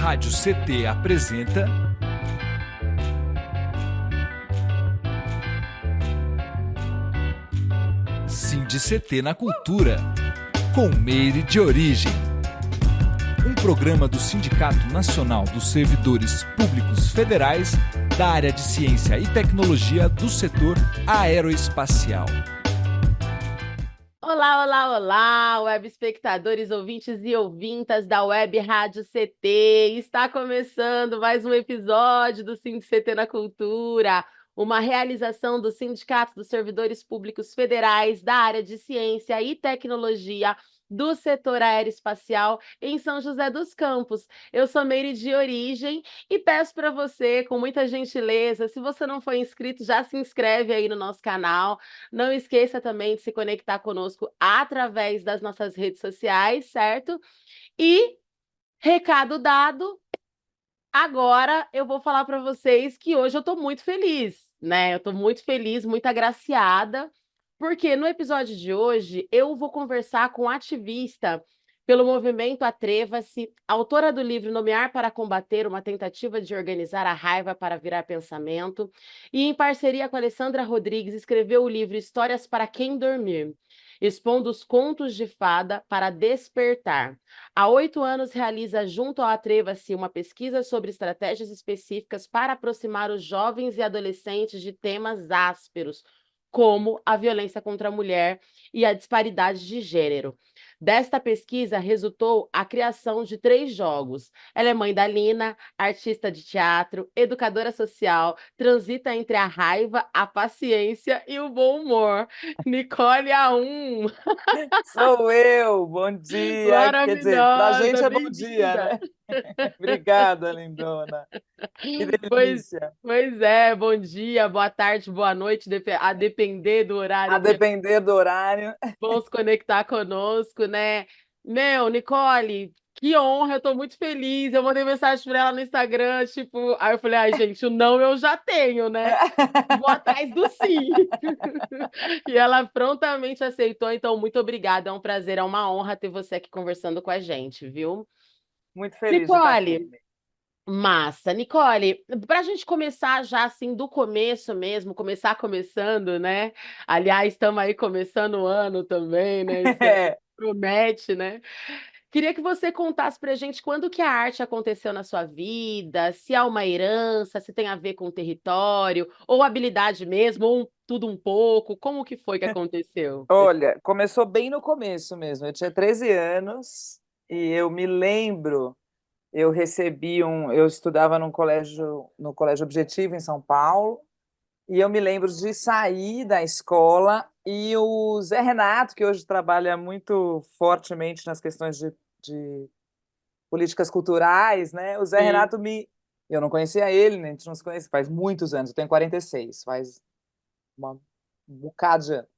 Rádio CT apresenta CT na Cultura, com Meire de Origem. Um programa do Sindicato Nacional dos Servidores Públicos Federais da área de Ciência e Tecnologia do setor aeroespacial. Olá, olá, olá, web espectadores, ouvintes e ouvintas da Web Rádio CT. Está começando mais um episódio do CT na Cultura, uma realização do Sindicato dos Servidores Públicos Federais da área de Ciência e Tecnologia do setor aeroespacial em São José dos Campos. Eu sou Meire de Origem e peço para você, com muita gentileza, se você não for inscrito, já se inscreve aí no nosso canal. Não esqueça também de se conectar conosco através das nossas redes sociais, certo? E, recado dado, agora eu vou falar para vocês que hoje eu estou muito feliz, né? Eu estou muito feliz, muito agraciada, porque no episódio de hoje eu vou conversar com a ativista pelo movimento Atreva-se, autora do livro Nomear para Combater, uma tentativa de organizar a raiva para virar pensamento, e em parceria com a Alessandra Rodrigues escreveu o livro Histórias para Quem Dormir, expondo os contos de fada para despertar. Há 8 anos realiza junto ao Atreva-se uma pesquisa sobre estratégias específicas para aproximar os jovens e adolescentes de temas ásperos, como a violência contra a mulher e a disparidade de gênero. Desta pesquisa resultou a criação de 3 jogos. Ela é mãe da Lina, artista de teatro, educadora social, transita entre a raiva, a paciência e o bom humor. Nicole A1. Sou eu, bom dia. Quer dizer, pra gente Maravilhosa, é bom dia, bem-vinda. né? Obrigada, lindona. Que Pois, delícia. pois é, bom dia, boa tarde, boa noite, a depender do A horário que depender do horário. vão se conectar conosco, né? Nicole, que honra, eu tô muito feliz. Eu mandei mensagem para ela no Instagram, tipo, aí eu falei, ai, gente, o não eu já tenho, né? Vou atrás do sim. E ela prontamente aceitou, então muito obrigada, é um prazer, é uma honra ter você aqui conversando com a gente, viu? Muito feliz de estar Nicole, aqui. massa. Nicole, para a gente começar já assim do começo mesmo, começar começando, né? Aliás, estamos aí começando o ano também, né? Esse ano É, promete, né? Queria que você contasse para a gente quando que a arte aconteceu na sua vida, se há uma herança, se tem a ver com o território, ou habilidade mesmo, ou tudo um pouco. Como que foi que aconteceu? olha, começou bem no começo mesmo. Eu tinha 13 anos e eu me lembro, eu estudava no colégio Objetivo em São Paulo. E eu me lembro de sair da escola e o Zé Renato, que hoje trabalha muito fortemente nas questões de políticas culturais, né? O Zé Sim. Renato me. Eu não conhecia ele, né? A gente não se conhece faz muitos anos, eu tenho 46, faz uma um bocado de anos.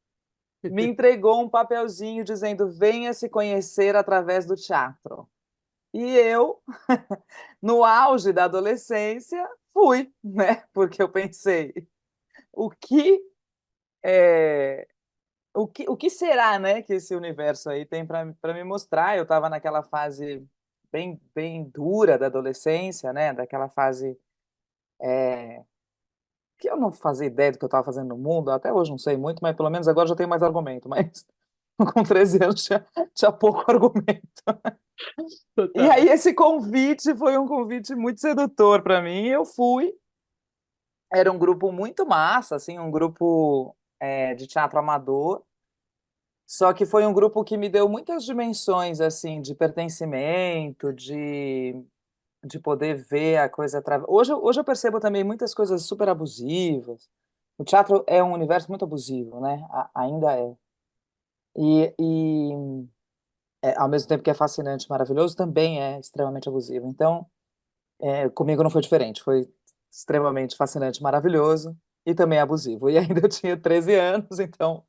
Me entregou um papelzinho dizendo: venha se conhecer através do teatro. E eu, no auge da adolescência, fui, né? Porque eu pensei, o que é, o que será, né, que esse universo aí tem para me mostrar? Eu estava naquela fase bem dura da adolescência, né, daquela fase, que eu não fazia ideia do que eu estava fazendo no mundo, até hoje não sei muito, mas pelo menos agora já tenho mais argumento, mas com 13 anos tinha pouco argumento. E Total. aí esse convite foi um convite muito sedutor para mim e eu fui. Era um grupo muito massa, assim, um grupo, de teatro amador. Só que foi um grupo que me deu muitas dimensões, assim, de pertencimento, de poder ver a coisa atra hoje eu percebo também muitas coisas super abusivas. O teatro é um universo muito abusivo, né, ainda é. Ao mesmo tempo que é fascinante, maravilhoso, também é extremamente abusivo. Então, comigo não foi diferente, foi extremamente fascinante, maravilhoso e também abusivo. E ainda eu tinha 13 anos, então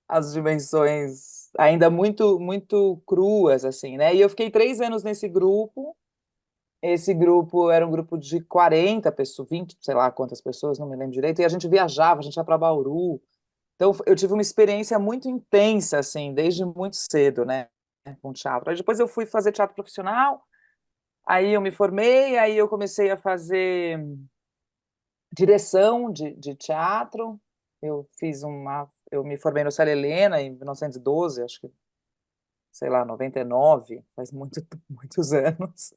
as dimensões ainda muito cruas, assim, né. E eu fiquei 3 anos nesse grupo. Esse grupo era um grupo de 40 pessoas, 20, sei lá quantas pessoas, não me lembro direito, e a gente viajava, a gente ia para Bauru. Então eu tive uma experiência muito intensa, assim, desde muito cedo, né, com teatro. Aí depois eu fui fazer teatro profissional, Aí eu me formei, aí eu comecei a fazer direção de teatro. Eu me formei no Célia Helena em 1912, acho que, sei lá, 99, faz muitos anos.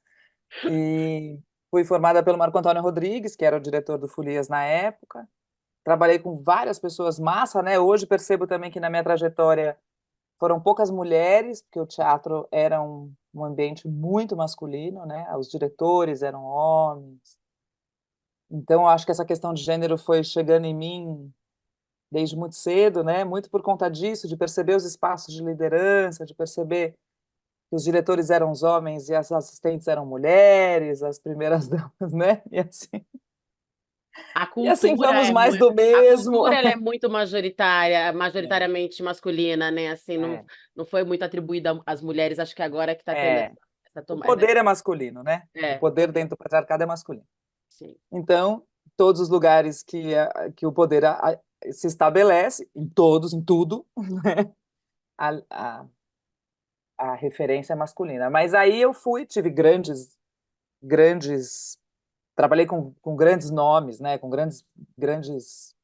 E fui formada pelo Marco Antônio Rodrigues, que era o diretor do Folias na época. Trabalhei com várias pessoas massa, né? Hoje percebo também que na minha trajetória foram poucas mulheres, porque o teatro era um ambiente muito masculino, né? Os diretores eram homens. Então, eu acho que essa questão de gênero foi chegando em mim desde muito cedo, né? Muito por conta disso, de perceber os espaços de liderança, de perceber que os diretores eram os homens e as assistentes eram mulheres, as primeiras damas, né? A E assim cultura vamos é mais muito, do a mesmo. cultura ela é muito majoritária, É, majoritariamente masculina, né? Assim, não, é, não foi muito atribuída às mulheres, acho que agora que está tendo é. essa O tomada. poder é masculino, né? O O poder poder, dentro do patriarcado é masculino. sim. Então, todos os lugares que o poder se estabelece, em tudo, né? a, a, a referência é masculina. Mas aí eu tive grandes, trabalhei com grandes nomes, né? Com grandes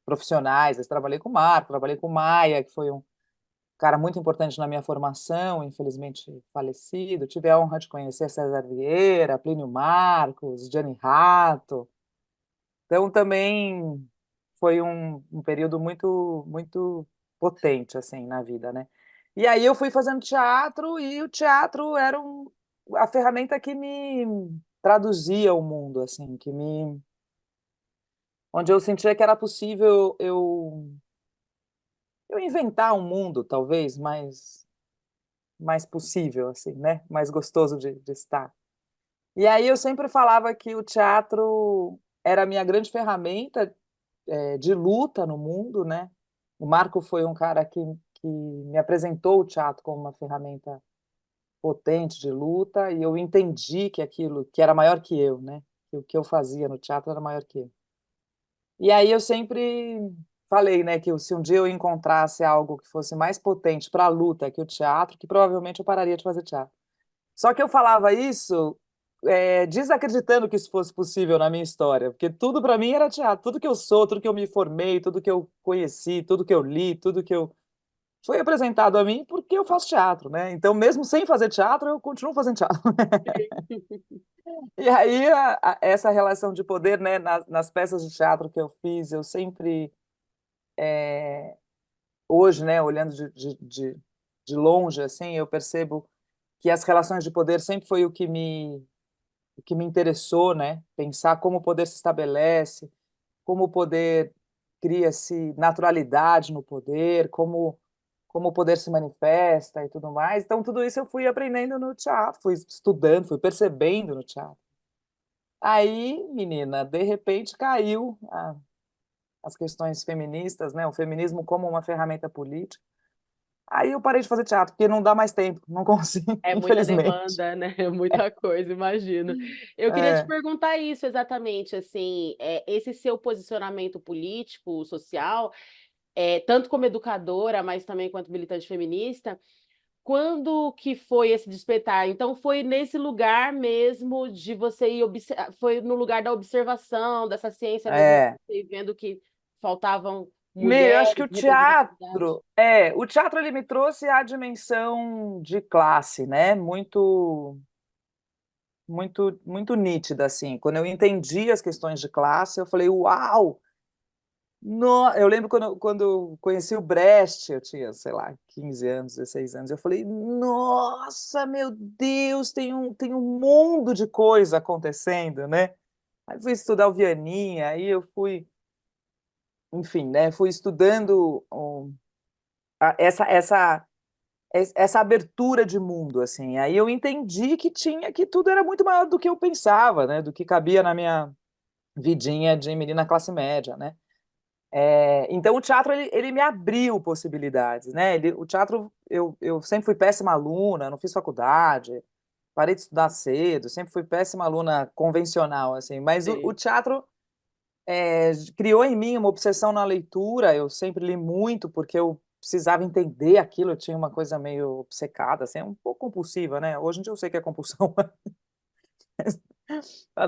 profissionais. Eu trabalhei com o Marco, trabalhei com o Maia, que foi um cara muito importante na minha formação, infelizmente falecido. Tive a honra de conhecer César Vieira, Plínio Marcos, Gianni Rato. Então, também foi um período muito potente, assim, na vida, né? E aí eu fui fazendo teatro e o teatro era a ferramenta que me traduzia o mundo, assim, onde eu sentia que era possível eu inventar um mundo, talvez, mais possível, assim, né? Mais gostoso de estar. E aí eu sempre falava que o teatro era a minha grande ferramenta de luta no mundo, né? O Marco foi um cara que me apresentou o teatro como uma ferramenta potente de luta e eu entendi que aquilo que era maior que eu, né? Que o que eu fazia no teatro era maior que eu. E aí eu sempre falei, né, que se um dia eu encontrasse algo que fosse mais potente para a luta que o teatro, que provavelmente eu pararia de fazer teatro. Só que eu falava isso desacreditando que isso fosse possível na minha história, porque tudo para mim era teatro, tudo que eu sou, tudo que eu me formei, tudo que eu conheci, tudo que eu li, tudo que eu foi apresentado a mim porque eu faço teatro, né? Então, mesmo sem fazer teatro, eu continuo fazendo teatro. E aí, essa relação de poder, né, nas peças de teatro que eu fiz, eu sempre, hoje, né, olhando de longe, assim, eu percebo que as relações de poder sempre foi o que me interessou, né? Pensar como o poder se estabelece, como o poder cria-se naturalidade no poder, como o poder se manifesta e tudo mais. Então, tudo isso eu fui aprendendo no teatro, fui estudando, fui percebendo no teatro. Aí, menina, de repente caiu as questões feministas, né? O feminismo como uma ferramenta política. Aí eu parei de fazer teatro, porque não dá mais tempo, não consigo, É muita infelizmente. demanda, né? É muita coisa, imagino. Eu queria te É, perguntar isso exatamente, assim, esse seu posicionamento político, social, tanto como educadora, mas também quanto militante feminista, quando que foi esse despertar? Então foi nesse lugar mesmo de você ir foi no lugar da observação, dessa ciência mesmo, é. você ir vendo que faltavam Eu acho que mulheres, representatividade. o teatro ele me trouxe a dimensão de classe, né? Muito nítida, assim. Quando eu entendi as questões de classe, eu falei, uau! Eu lembro quando eu conheci o Brecht, eu tinha, sei lá, 15 anos, 16 anos, eu falei, nossa, meu Deus, tem um mundo de coisa acontecendo, né? Aí fui estudar o Vianinha, aí eu fui, enfim, né, fui estudando essa abertura de mundo, assim. Aí eu entendi que tudo era muito maior do que eu pensava, né? Do que cabia na minha vidinha de menina classe média, né? Então o teatro ele me abriu possibilidades, né? O teatro eu sempre fui péssima aluna, não fiz faculdade, parei de estudar cedo, sempre fui péssima aluna convencional, assim. Mas o Sim. teatro criou em mim uma obsessão na leitura. Eu sempre li muito porque eu precisava entender aquilo. Eu tinha uma coisa meio obcecada, assim, um pouco compulsiva, né? Hoje em dia eu sei que é compulsão,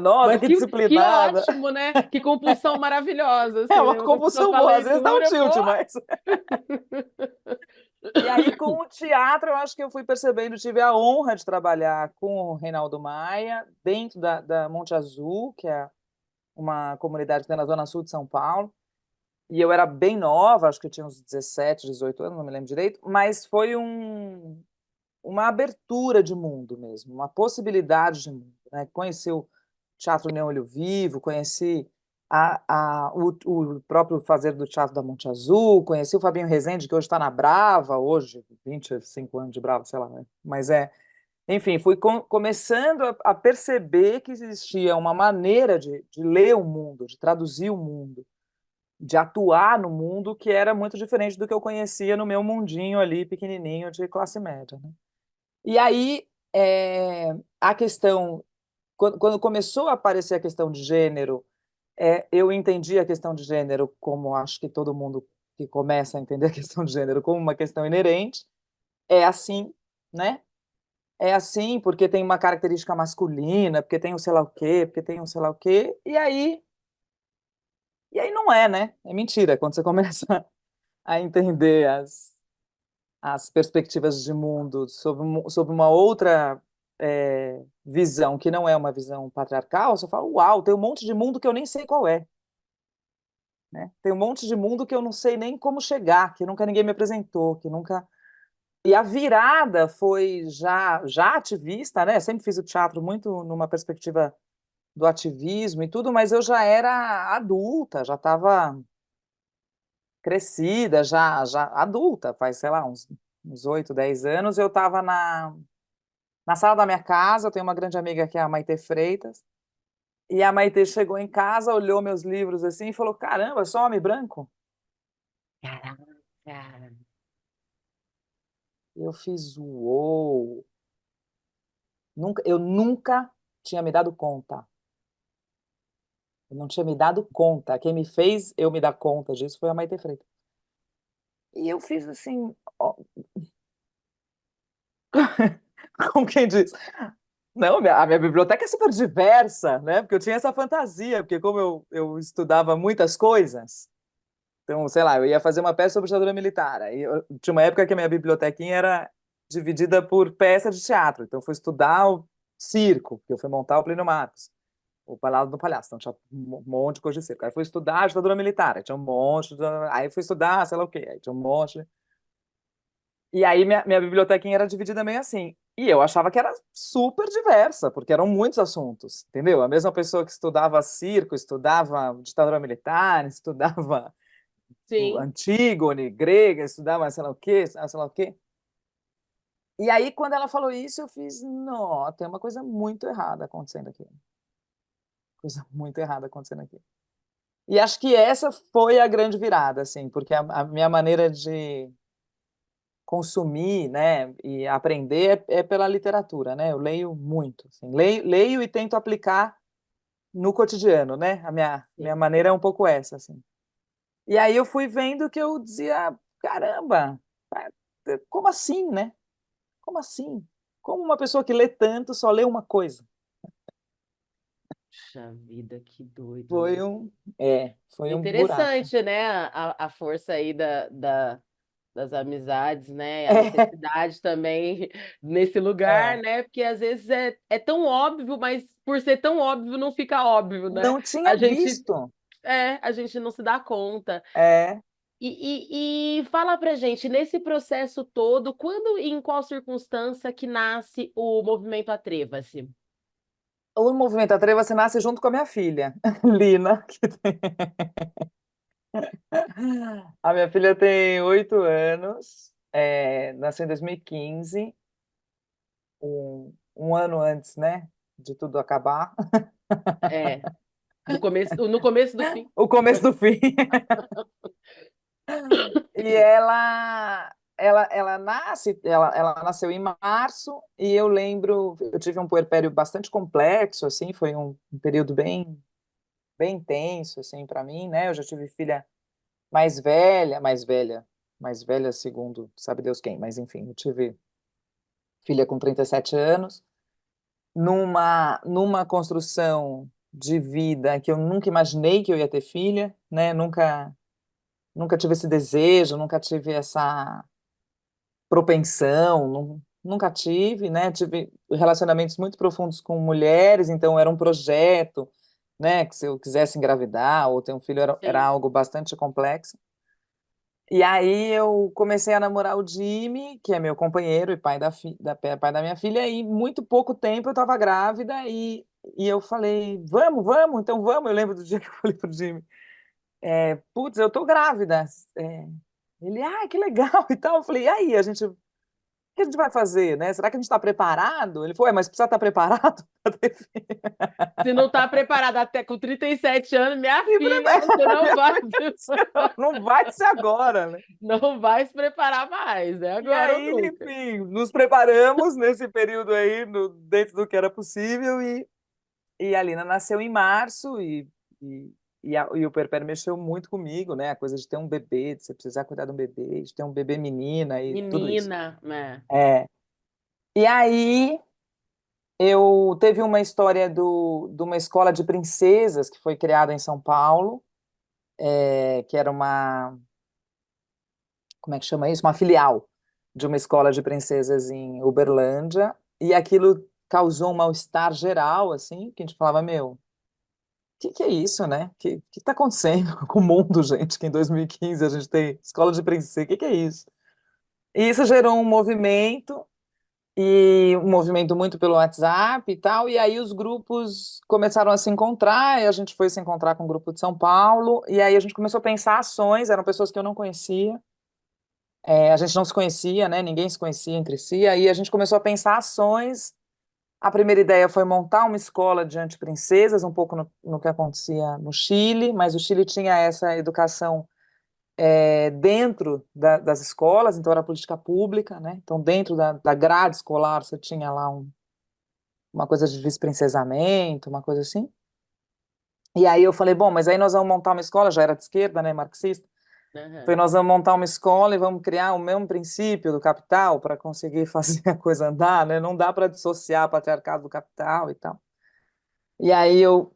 Nossa, Mas que que disciplinada. ótimo, né? Que compulsão maravilhosa, É assim, uma né? Uma compulsão compulsão pra boa, às vezes dá um leitura, pô. tilt, mas... E aí, com o teatro, eu acho que eu fui percebendo, tive a honra de trabalhar com o Reinaldo Maia, dentro da Monte Azul, que é uma comunidade que tem na zona sul de São Paulo, e eu era bem nova, acho que eu tinha uns 17, 18 anos, não me lembro direito, mas foi uma abertura de mundo mesmo, uma possibilidade de mundo, né? Conheci o Teatro União Olho Vivo, conheci o próprio fazer do Teatro da Monte Azul, conheci o Fabinho Rezende, que hoje está na Brava, hoje, 25 anos de Brava, sei lá, né? Mas enfim, fui começando a perceber que existia uma maneira de ler o mundo, de traduzir o mundo, de atuar no mundo que era muito diferente do que eu conhecia no meu mundinho ali, pequenininho, de classe média, né? E aí, a questão, quando começou a aparecer a questão de gênero, eu entendi a questão de gênero como acho que todo mundo que começa a entender a questão de gênero como uma questão inerente, é assim, né? É assim porque tem uma característica masculina, porque tem um sei lá o quê, porque tem um sei lá o quê, e aí não é, né? É mentira, quando você começa a entender as perspectivas de mundo sob uma outra visão, que não é uma visão patriarcal, você fala, uau, tem um monte de mundo que eu nem sei qual é. Né? Tem um monte de mundo que eu não sei nem como chegar, que nunca ninguém me apresentou, que nunca... E a virada foi já ativista, né? Sempre fiz o teatro muito numa perspectiva do ativismo e tudo, mas eu já era adulta, já estava crescida, já adulta, faz, sei lá, uns 8, 10 anos, eu estava na sala da minha casa, eu tenho uma grande amiga que é a Maitê Freitas, e a Maitê chegou em casa, olhou meus livros assim e falou, caramba, só homem branco? Caraca. Eu fiz uou! Eu nunca tinha me dado conta. Eu não tinha me dado conta. Quem me fez eu me dar conta disso foi a Maitê Freitas. E eu fiz assim, ó, como quem diz, não, a minha biblioteca é super diversa, né? Porque eu tinha essa fantasia, porque como eu estudava muitas coisas, então, sei lá, eu ia fazer uma peça sobre ditadura militar. Aí tinha uma época que a minha bibliotequinha era dividida por peça de teatro. Então, eu fui estudar o circo, porque eu fui montar o Plínio Marcos, o Palácio do Palhaço. Então, tinha um monte de coisa de circo. Aí, fui estudar a ditadura militar. Aí, tinha um monte. Aí, fui estudar, sei lá o quê. Aí, tinha um monte. E aí, minha bibliotequinha era dividida meio assim. E eu achava que era super diversa, porque eram muitos assuntos, entendeu? A mesma pessoa que estudava circo, estudava ditadura militar, estudava o Sim. Antígone, grega, estudava sei lá o quê, sei lá o quê. E aí, quando ela falou isso, eu fiz, não, tem uma coisa muito errada acontecendo aqui. Coisa muito errada acontecendo aqui. E acho que essa foi a grande virada, assim, porque a minha maneira de consumir, né, e aprender é pela literatura, né? Eu leio muito, assim, leio e tento aplicar no cotidiano, né? A minha Sim. maneira é um pouco essa, assim. E aí eu fui vendo que eu dizia, caramba, como assim, né? Como assim? Como uma pessoa que lê tanto só lê uma coisa? Puxa vida, que doido, Foi né? um, foi um buraco. Interessante, né? A força aí das amizades, né? A É, necessidade também nesse lugar, é. né? Porque às vezes é tão óbvio, mas por ser tão óbvio não fica óbvio, né? Não tinha A gente visto. a gente não se dá conta. É. E fala pra gente, nesse processo todo, quando e em qual circunstância que nasce o movimento Atreva-se? O movimento Atreva-se nasce junto com a minha filha, Lina. A minha filha tem 8 anos, nasceu em 2015, um ano antes, né, de tudo acabar. É, no começo do fim. O começo do fim. E ela nasceu em março, e eu lembro, eu tive um puerpério bastante complexo, assim, foi um período bem intenso, assim, para mim, né? Eu já tive filha mais velha, mais velha segundo sabe Deus quem, mas enfim, eu tive filha com 37 anos, numa construção de vida que eu nunca imaginei que eu ia ter filha, né? Nunca tive esse desejo, nunca tive essa propensão, nunca tive, né? Tive relacionamentos muito profundos com mulheres, então era um projeto, né? Que se eu quisesse engravidar ou ter um filho era Sim. algo bastante complexo. E aí eu comecei a namorar o Jimmy, que é meu companheiro e pai da minha filha, e muito pouco tempo eu estava grávida e eu falei, vamos, então vamos. Eu lembro do dia que eu falei pro Jimmy, putz, eu tô grávida. É, ele, que legal e tal. Eu falei, e aí, o que a gente vai fazer, né? Será que a gente está preparado? Ele falou, mas precisa estar preparado para ter filho. Se não está preparada até com 37 anos, minha E filha, você não minha vai, filha, não vai ser agora, né? não vai se preparar mais, é E agora ou aí, nunca. enfim, nos preparamos nesse período aí, dentro do que era possível, e a Lina nasceu em março, e, e o Perpério mexeu muito comigo, né? A coisa de ter um bebê, de você precisar cuidar de um bebê, de ter um bebê menina e tudo isso. Menina, né? É. E aí, eu teve uma história de uma escola de princesas que foi criada em São Paulo, que era como é que chama isso? Uma filial de uma escola de princesas em Uberlândia, e aquilo causou um mal-estar geral, assim, que a gente falava, meu, o que é isso, né? Que tá acontecendo com o mundo, gente, que em 2015 a gente tem escola de princesa, o que é isso? E isso gerou um movimento muito pelo WhatsApp e tal, e aí os grupos começaram a se encontrar, e a gente foi se encontrar com o grupo de São Paulo, e aí a gente começou a pensar ações, eram pessoas que eu não conhecia, a gente não se conhecia, né? Ninguém se conhecia entre si. Aí a gente começou a pensar ações. A primeira ideia foi montar uma escola de antiprincesas, um pouco no que acontecia no Chile, mas o Chile tinha essa educação dentro das escolas, então era política pública, né? Então, dentro da grade escolar, você tinha lá uma coisa de vice-princesamento, uma coisa assim. E aí eu falei, bom, mas aí nós vamos montar uma escola, já era de esquerda, né, marxista. Uhum. Falei, nós vamos montar uma escola e vamos criar o mesmo princípio do capital para conseguir fazer a coisa andar, né? Não dá para dissociar o patriarcado do capital e tal. E aí eu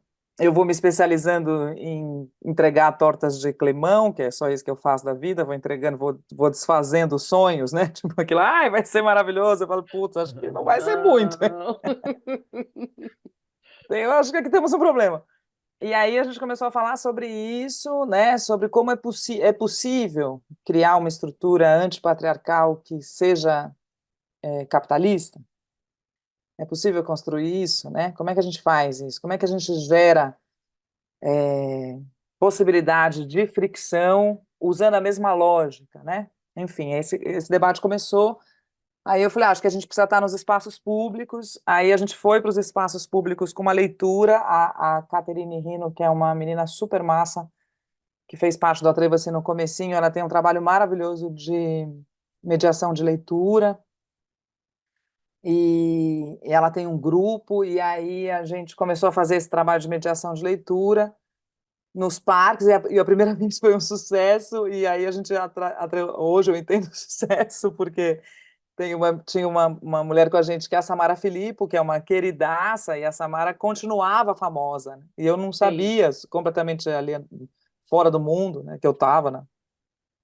vou me especializando em entregar tortas de climão, que é só isso que eu faço da vida, vou entregando, vou desfazendo os sonhos, né? Tipo aquilo, vai ser maravilhoso. Eu falo, putz, acho que não vai ser muito. Não. Eu acho que aqui temos um problema. E aí a gente começou a falar sobre isso, né? Sobre como é possível criar uma estrutura antipatriarcal que seja capitalista. É possível construir isso, né? Como é que a gente faz isso? Como é que a gente gera possibilidade de fricção usando a mesma lógica, né? Enfim, esse debate começou. Aí eu falei, acho que a gente precisa estar nos espaços públicos. Aí a gente foi para os espaços públicos com uma leitura. A Caterine Rino, que é uma menina super massa, que fez parte do Atreva-se no comecinho, ela tem um trabalho maravilhoso de mediação de leitura. E ela tem um grupo, e aí a gente começou a fazer esse trabalho de mediação de leitura nos parques, e a primeira vez foi um sucesso, e aí a gente, hoje eu entendo o sucesso, porque tinha uma mulher com a gente, que é a Samara Filippo, que é uma queridaça, e a Samara continuava famosa, né? E eu não Sim. sabia, completamente ali fora do mundo, né, que eu estava na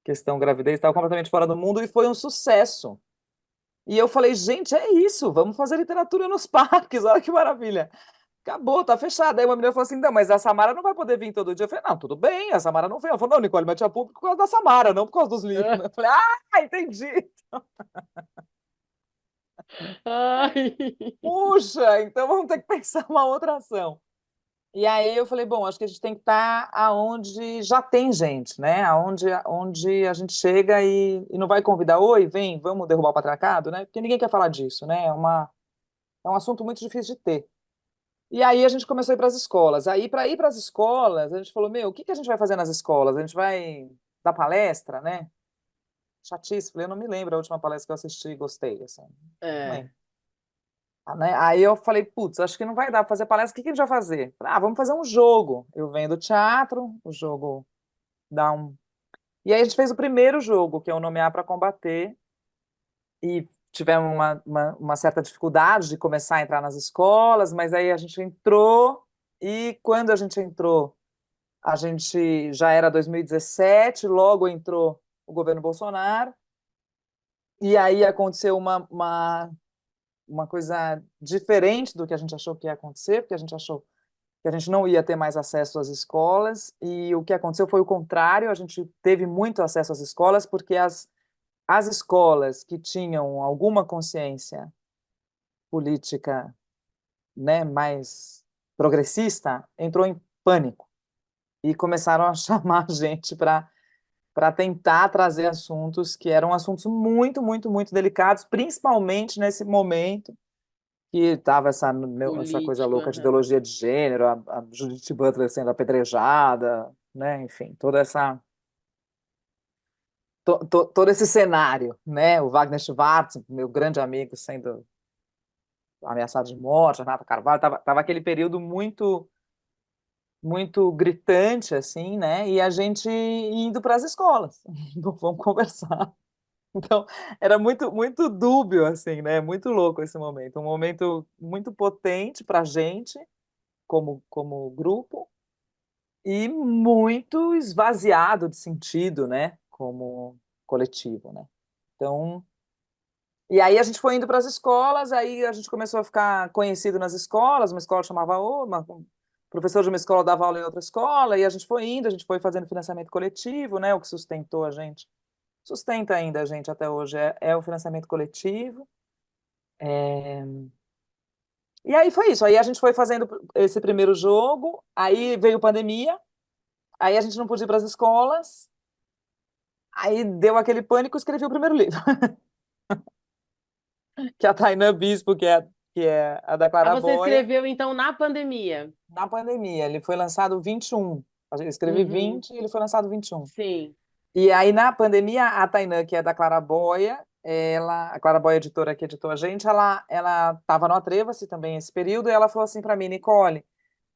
questão gravidez, estava completamente fora do mundo, e foi um sucesso. E eu falei, gente, é isso, vamos fazer literatura nos parques, olha que maravilha. Acabou, tá fechado. Aí uma menina falou assim, não, mas a Samara não vai poder vir todo dia. Eu falei, não, tudo bem, a Samara não vem. Ela falou, não, Nicole, mas tinha público por causa da Samara, não por causa dos livros. Eu falei, entendi. Ai. Puxa, então vamos ter que pensar uma outra ação. E aí eu falei, bom, acho que a gente tem que estar aonde já tem gente, né? Onde a gente chega e não vai convidar, oi, vem, vamos derrubar o patriarcado, né? Porque ninguém quer falar disso, né? É um assunto muito difícil de ter. E aí a gente começou a ir para as escolas. Aí, para ir para as escolas, a gente falou, meu, o que que a gente vai fazer nas escolas? A gente vai dar palestra, né? Chatice, falei, eu não me lembro a última palestra que eu assisti e gostei, assim. Não É. lembro. Né? Aí eu falei, putz, acho que não vai dar para fazer palestra, o que que a gente vai fazer? Falei, vamos fazer um jogo. Eu venho do teatro, o jogo dá um... E aí a gente fez o primeiro jogo, que é o Nomear para Combater, e tivemos uma certa dificuldade de começar a entrar nas escolas, mas aí a gente entrou, e quando a gente entrou, a gente já era 2017, logo entrou o governo Bolsonaro, e aí aconteceu uma coisa diferente do que a gente achou que ia acontecer, porque a gente achou que a gente não ia ter mais acesso às escolas, e o que aconteceu foi o contrário, a gente teve muito acesso às escolas, porque as escolas que tinham alguma consciência política, né, mais progressista, entrou em pânico e começaram a chamar a gente para tentar trazer assuntos que eram assuntos muito, muito, muito delicados, principalmente nesse momento que estava essa coisa Político, louca de aham. ideologia de gênero, a Judith Butler sendo apedrejada, né, enfim, toda essa todo esse cenário, né, o Wagner Schwartz, meu grande amigo, sendo ameaçado de morte, a Renata Carvalho, tava aquele período muito gritante, assim, né? E a gente indo para as escolas, vamos conversar. Então, era muito, muito dúbio, assim, né? Muito louco esse momento. Um momento muito potente para a gente, como grupo, e muito esvaziado de sentido, né? Como coletivo, né? Então, e aí a gente foi indo para as escolas, aí a gente começou a ficar conhecido nas escolas, uma escola chamava um professor de uma escola dava aula em outra escola, e a gente foi indo, a gente foi fazendo financiamento coletivo, né, o que sustentou a gente, sustenta ainda a gente até hoje, é o financiamento coletivo. E aí foi isso, aí a gente foi fazendo esse primeiro jogo, aí veio pandemia, aí a gente não podia ir para as escolas, aí deu aquele pânico e escrevi o primeiro livro, que é a Tainã Bispo, que é a da Ah, Clara você Boia. escreveu então na pandemia? Na pandemia, ele foi lançado 21. Eu escrevi Uhum, 20 e ele foi lançado 21. sim. E aí, na pandemia, a Tainã, que é da Claraboia, a Claraboia editora que editou a gente, ela estava no Atreva-se também esse período, e ela falou assim para mim, Nicole,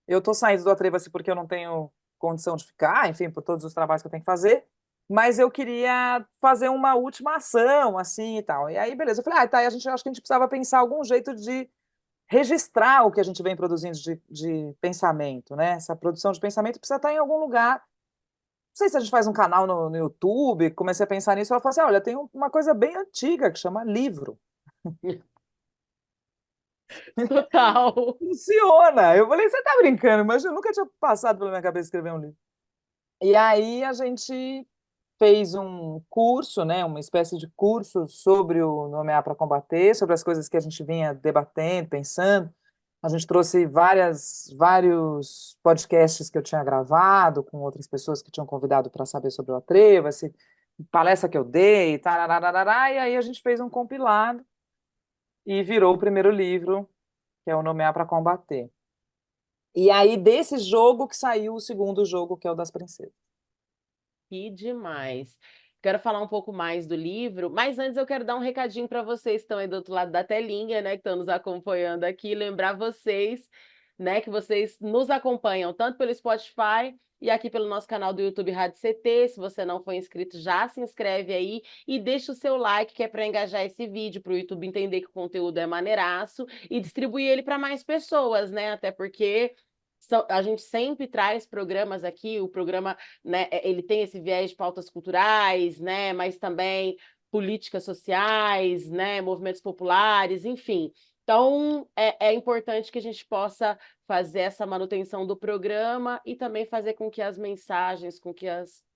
eu estou saindo do Atreva-se porque eu não tenho condição de ficar, enfim, por todos os trabalhos que eu tenho que fazer, mas eu queria fazer uma última ação, assim, e tal. E aí, beleza, eu falei, tá, acho que a gente precisava pensar algum jeito de registrar o que a gente vem produzindo de pensamento, né? Essa produção de pensamento precisa estar em algum lugar. Não sei se a gente faz um canal no YouTube, comecei a pensar nisso, ela falou assim, olha, tem uma coisa bem antiga que chama livro. Total. Funciona! Eu falei, você tá brincando, mas eu nunca tinha passado pela minha cabeça escrever um livro. E aí a gente fez um curso, né, uma espécie de curso sobre o Nomear para Combater, sobre as coisas que a gente vinha debatendo, pensando. A gente trouxe vários podcasts que eu tinha gravado com outras pessoas que tinham convidado para saber sobre o Atreva-se, palestra que eu dei, tarararará, e aí a gente fez um compilado e virou o primeiro livro, que é o Nomear para Combater. E aí, desse jogo que saiu o segundo jogo, que é o das princesas. Que demais. Quero falar um pouco mais do livro, mas antes eu quero dar um recadinho para vocês que estão aí do outro lado da telinha, né, que estão nos acompanhando aqui, lembrar vocês, né, que vocês nos acompanham tanto pelo Spotify e aqui pelo nosso canal do YouTube Rádio CT. Se você não for inscrito, já se inscreve aí e deixa o seu like, que é para engajar esse vídeo, para o YouTube entender que o conteúdo é maneiraço e distribuir ele para mais pessoas, né? Até porque a gente sempre traz programas aqui, o programa, né, ele tem esse viés de pautas culturais, né, mas também políticas sociais, né, movimentos populares, enfim. Então, é importante que a gente possa fazer essa manutenção do programa e também fazer com que as mensagens, com que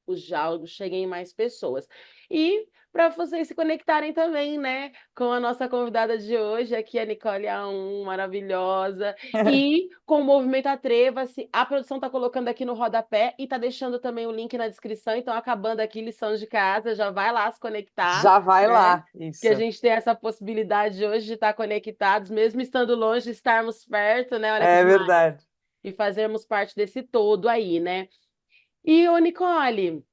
os diálogos cheguem em mais pessoas. E para vocês se conectarem também, né, com a nossa convidada de hoje, aqui a Nicole A1, maravilhosa, e com o Movimento Atreva-se, a produção está colocando aqui no rodapé e está deixando também o link na descrição, então acabando aqui lição de casa, já vai lá se conectar, Já vai né? lá, Que a isso. gente tem essa possibilidade hoje de estar conectados, mesmo estando longe, estarmos perto, né? Olha que É demais. verdade. E fazermos parte desse todo aí, né? E, ô Nicole,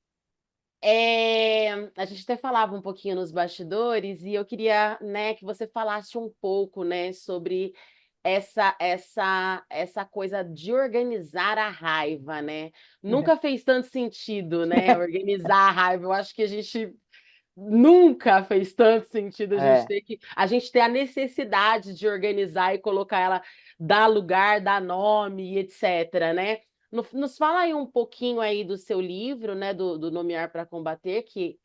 a gente até falava um pouquinho nos bastidores e eu queria, né, que você falasse um pouco, né, sobre essa coisa de organizar a raiva, né? Nunca fez tanto sentido, né, organizar a raiva. Eu acho que a gente nunca fez tanto sentido É, a gente ter a necessidade de organizar e colocar ela, dar lugar, dar nome e etc, né? Nos fala aí um pouquinho aí do seu livro, né, do Nomear para Combater, que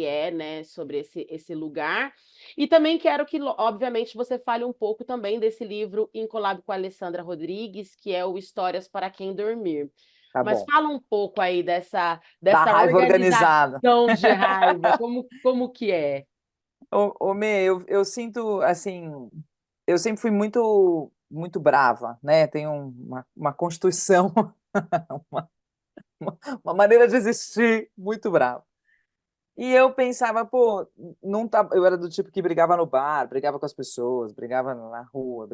é, né, sobre esse lugar. E também quero que, obviamente, você fale um pouco também desse livro em collab com a Alessandra Rodrigues, que é o Histórias para Quem Dormir. tá Mas bom. fala um pouco aí Da dessa raiva organizada. organização de raiva, como que é? Mê, eu sinto, assim, eu sempre fui muito brava, né? Tenho uma constituição, uma, uma maneira de existir muito brava. E eu pensava, pô, não tá, eu era do tipo que brigava no bar, brigava com as pessoas, brigava na rua,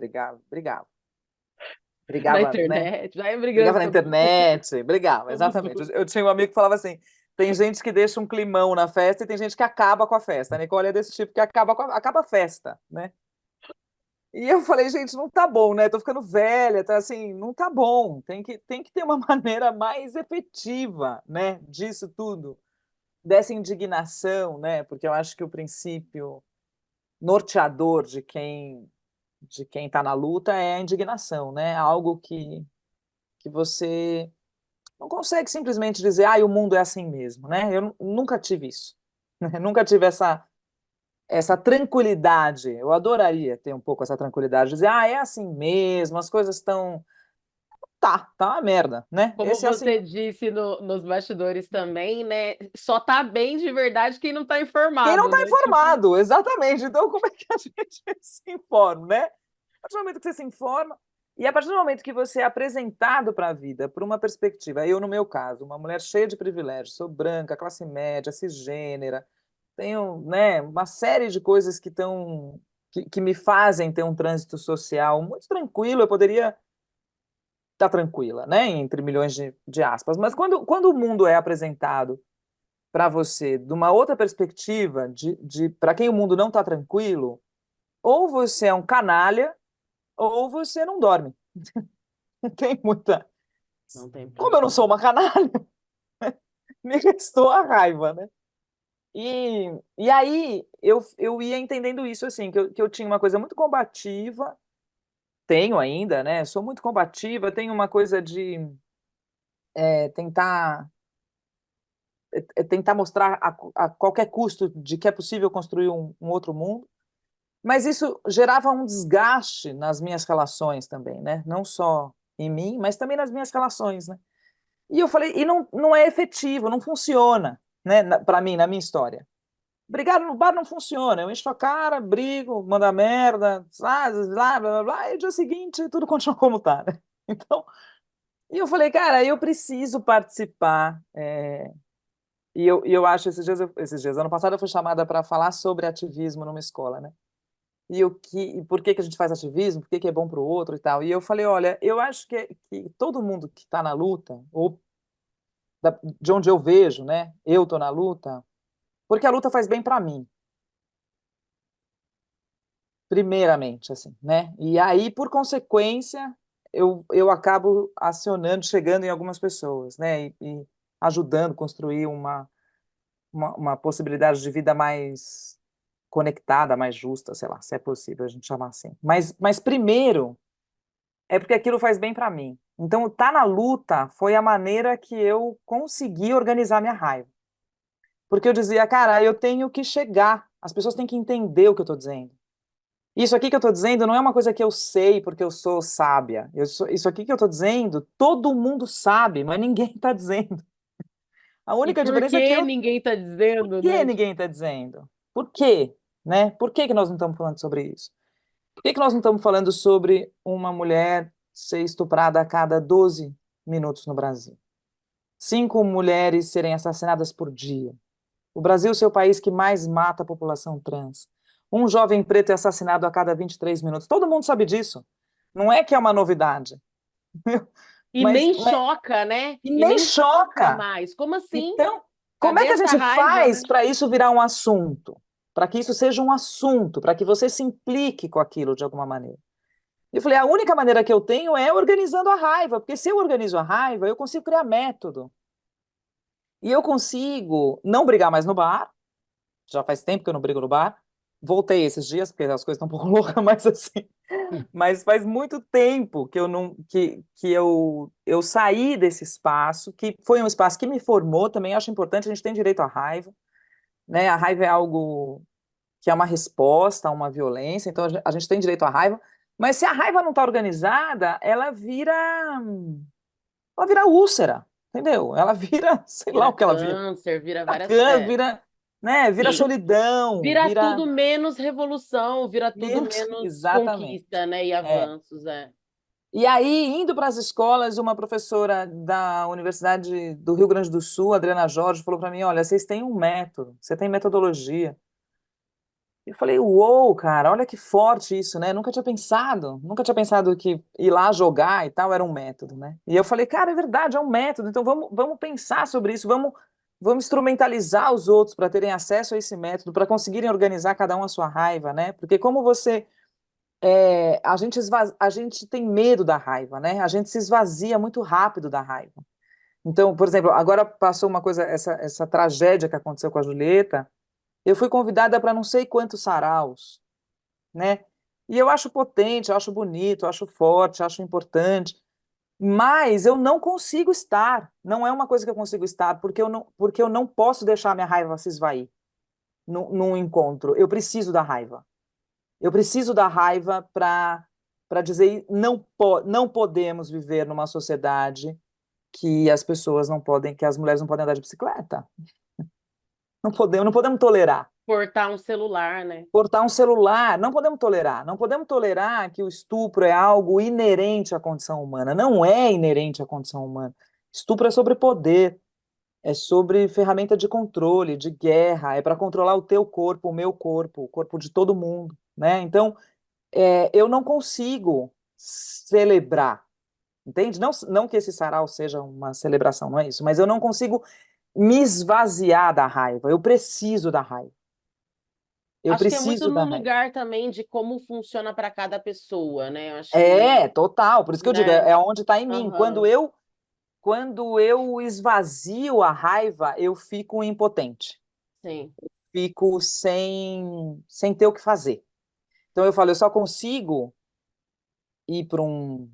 Na brigava, né? internet, vai brigando Brigava na também. internet, brigava, Somos exatamente. duas. Eu tinha um amigo que falava assim: tem gente que deixa um climão na festa e tem gente que acaba com a festa. A Nicole é desse tipo que acaba a festa, né? E eu falei, gente, não tá bom, né? Tô ficando velha, tá assim, não tá bom. Tem que ter uma maneira mais efetiva, né? Disso tudo, dessa indignação, né? Porque eu acho que o princípio norteador de quem está na luta é a indignação, né? Algo que você não consegue simplesmente dizer, ah, o mundo é assim mesmo, né? Eu nunca tive isso, né? Nunca tive essa tranquilidade. Eu adoraria ter um pouco essa tranquilidade, dizer, ah, é assim mesmo, as coisas estão. Tá uma merda, né? Como Esse é assim. você disse nos bastidores também, né? Só tá bem de verdade quem não tá Quem não informado, está né? Tipo, informado, exatamente. Então, como é que a gente se informa, né? A partir do momento que você se informa, e a partir do momento que você é apresentado para a vida, por uma perspectiva, eu, no meu caso, uma mulher cheia de privilégios, sou branca, classe média, cisgênera, tenho, né, uma série de coisas que me fazem ter um trânsito social muito tranquilo, eu poderia estar tranquila, né, entre milhões de aspas, mas quando o mundo é apresentado para você de uma outra perspectiva, de para quem o mundo não está tranquilo, ou você é um canalha, ou você não dorme. Não tem muita. não tem pra Como eu onde não sou correr. uma canalha, me restou a raiva, né? E aí eu ia entendendo isso assim, que eu tinha uma coisa muito combativa, tenho ainda, né? Sou muito combativa, tenho uma coisa de tentar tentar mostrar a qualquer custo de que é possível construir um outro mundo. Mas isso gerava um desgaste nas minhas relações também, né? Não só em mim, mas também nas minhas relações, né? E eu falei, e não é efetivo, não funciona, né? Para mim, na minha história. Brigar no bar não funciona. Eu encho a cara, brigo, mando a merda, blá, blá, blá, blá, e no dia seguinte tudo continua como tá, né? Então, e eu falei, cara, eu preciso participar. E eu acho, esses dias, ano passado eu fui chamada para falar sobre ativismo numa escola, né? E por que que a gente faz ativismo, por que que é bom para o outro e tal. E eu falei, olha, eu acho que todo mundo que está na luta, ou de onde eu vejo, né, eu estou na luta, porque a luta faz bem para mim, primeiramente, assim, né? E aí, por consequência, eu acabo acionando, chegando em algumas pessoas, né, e ajudando a construir uma possibilidade de vida mais conectada, mais justa, sei lá, se é possível a gente chamar assim. Mas primeiro é porque aquilo faz bem para mim. Então, estar na luta foi a maneira que eu consegui organizar minha raiva. Porque eu dizia, cara, eu tenho que chegar, as pessoas têm que entender o que eu estou dizendo. Isso aqui que eu estou dizendo não é uma coisa que eu sei porque eu sou sábia. Isso aqui que eu estou dizendo, todo mundo sabe, mas ninguém está dizendo. A E única por diferença é que que eu. ninguém tá Por dizendo, que né? ninguém está dizendo? Por quê? Né? Por que que nós não estamos falando sobre isso? Por que que nós não estamos falando sobre uma mulher ser estuprada a cada 12 minutos no Brasil? 5 mulheres serem assassinadas por dia. O Brasil ser o país que mais mata a população trans. Um jovem preto é assassinado a cada 23 minutos. Todo mundo sabe disso. Não é que é uma novidade. E Mas, nem mas choca, né? e E nem nem choca choca. mais. Como assim? Então, como é Cadê que a essa gente raiva, né? faz para isso virar um assunto? Para que isso seja um assunto, para que você se implique com aquilo de alguma maneira. Eu falei, a única maneira que eu tenho é organizando a raiva, porque se eu organizo a raiva, eu consigo criar método. E eu consigo não brigar mais no bar, já faz tempo que eu não brigo no bar. Voltei esses dias, porque as coisas estão um pouco loucas, mas assim, mas faz muito tempo que eu não que eu saí desse espaço, que foi um espaço que me formou também, acho importante, a gente tem direito à raiva, né? A raiva é algo que é uma resposta a uma violência, então a gente tem direito à raiva, mas se a raiva não está organizada, ela vira úlcera, entendeu? Ela vira, sei lá Vira o que ela vira. câncer, vira Vira várias. câncer, vira, né? Vira Sim. solidão, Vira vira tudo menos revolução, vira tudo menos, menos exatamente. conquista, né? E É. avanços, é. E aí, indo para as escolas, uma professora da Universidade do Rio Grande do Sul, Adriana Jorge, falou para mim: olha, vocês têm um método, você tem metodologia. E eu falei: uou, cara, olha que forte isso, né? Nunca tinha pensado que ir lá jogar e tal era um método, né? E eu falei: cara, é verdade, é um método, então vamos pensar sobre isso, vamos instrumentalizar os outros para terem acesso a esse método, para conseguirem organizar cada um a sua raiva, né? Porque como você a gente tem medo da raiva, né? A gente se esvazia muito rápido da raiva. Então, por exemplo, agora passou uma coisa, essa tragédia que aconteceu com a Julieta, eu fui convidada para não sei quantos saraus, né? E eu acho potente, eu acho bonito, eu acho forte, eu acho importante, mas eu não consigo estar, não é uma coisa que eu consigo estar, porque eu não posso deixar a minha raiva se esvair num encontro. Eu preciso da raiva. Eu preciso da raiva para dizer não podemos viver numa sociedade que as pessoas não podem, que as mulheres não podem andar de bicicleta. Não podemos tolerar. Portar um celular, né? Portar um celular, não podemos tolerar. Não podemos tolerar que o estupro é algo inerente à condição humana. Não é inerente à condição humana. Estupro é sobre poder, é sobre ferramenta de controle, de guerra, é para controlar o teu corpo, o meu corpo, o corpo de todo mundo, né? Então, eu não consigo celebrar, entende? Não que esse sarau seja uma celebração, não é isso, mas eu não consigo me esvaziar da raiva. Eu preciso da raiva. Eu Acho que é muito preciso da no raiva. lugar também de como funciona para cada pessoa, né? Eu acho que, Total. Por isso que eu digo, né? é onde está em mim. Aham, Quando eu esvazio a raiva, eu fico impotente. sim. Fico sem ter o que fazer. Então eu falo, eu só consigo ir para um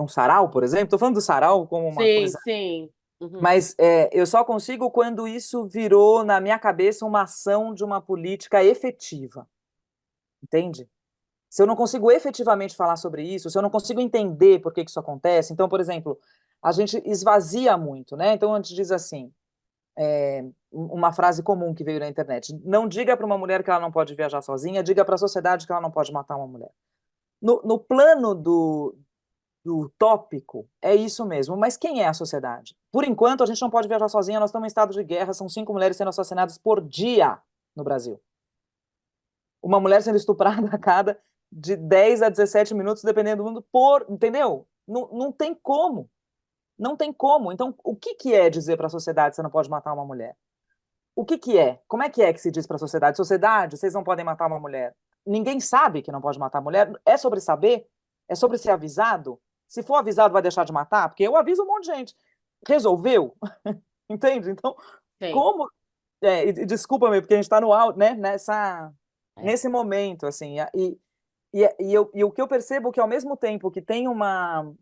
sarau, por exemplo. Estou falando do sarau como uma Sim, coisa, sim. Uhum, mas eu só consigo quando isso virou na minha cabeça uma ação de uma política efetiva, entende? Se eu não consigo efetivamente falar sobre isso, se eu não consigo entender por que isso acontece, então, por exemplo, a gente esvazia muito, né? Então a gente diz assim, uma frase comum que veio na internet: não diga para uma mulher que ela não pode viajar sozinha, diga para a sociedade que ela não pode matar uma mulher. No plano do tópico, é isso mesmo. Mas quem é a sociedade? Por enquanto, a gente não pode viajar sozinha, nós estamos em estado de guerra, são 5 mulheres sendo assassinadas por dia no Brasil. Uma mulher sendo estuprada a cada de 10 a 17 minutos, dependendo do mundo, entendeu? Não, não tem como. Não tem como. Então, o que, que é dizer para a sociedade que você não pode matar uma mulher? O que, que é? Como é que se diz para a sociedade? Sociedade, vocês não podem matar uma mulher. Ninguém sabe que não pode matar a mulher. É sobre saber? É sobre ser avisado? Se for avisado, vai deixar de matar? Porque eu aviso um monte de gente. Resolveu? Entende? Então, Sim. como. Desculpa-me, porque a gente está no né, É. nesse momento, assim. E o que eu percebo é que, ao mesmo tempo que tem uma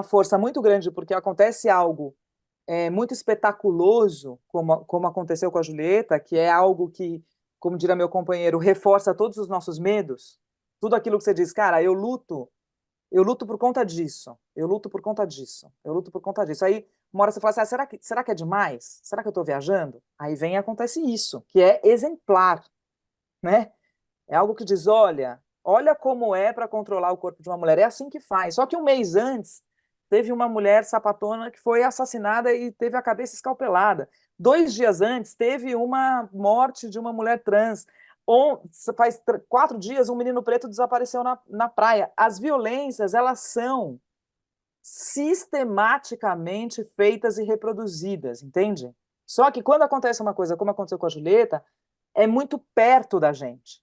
força muito grande, porque acontece algo muito espetaculoso, como aconteceu com a Julieta, que é algo que, como diria meu companheiro, reforça todos os nossos medos. Tudo aquilo que você diz, cara, eu luto por conta disso, eu luto por conta disso, eu luto por conta disso. Aí, uma hora você fala assim, será que é demais? Será que eu estou viajando? Aí vem e acontece isso, que é exemplar, né? É algo que diz, olha como é para controlar o corpo de uma mulher. É assim que faz. Só que um mês antes, teve uma mulher sapatona que foi assassinada e teve a cabeça escalpelada. 2 dias antes, teve uma morte de uma mulher trans. Faz 4 dias, um menino preto desapareceu na praia. As violências, elas são sistematicamente feitas e reproduzidas, entende? Só que quando acontece uma coisa como aconteceu com a Julieta, é muito perto da gente.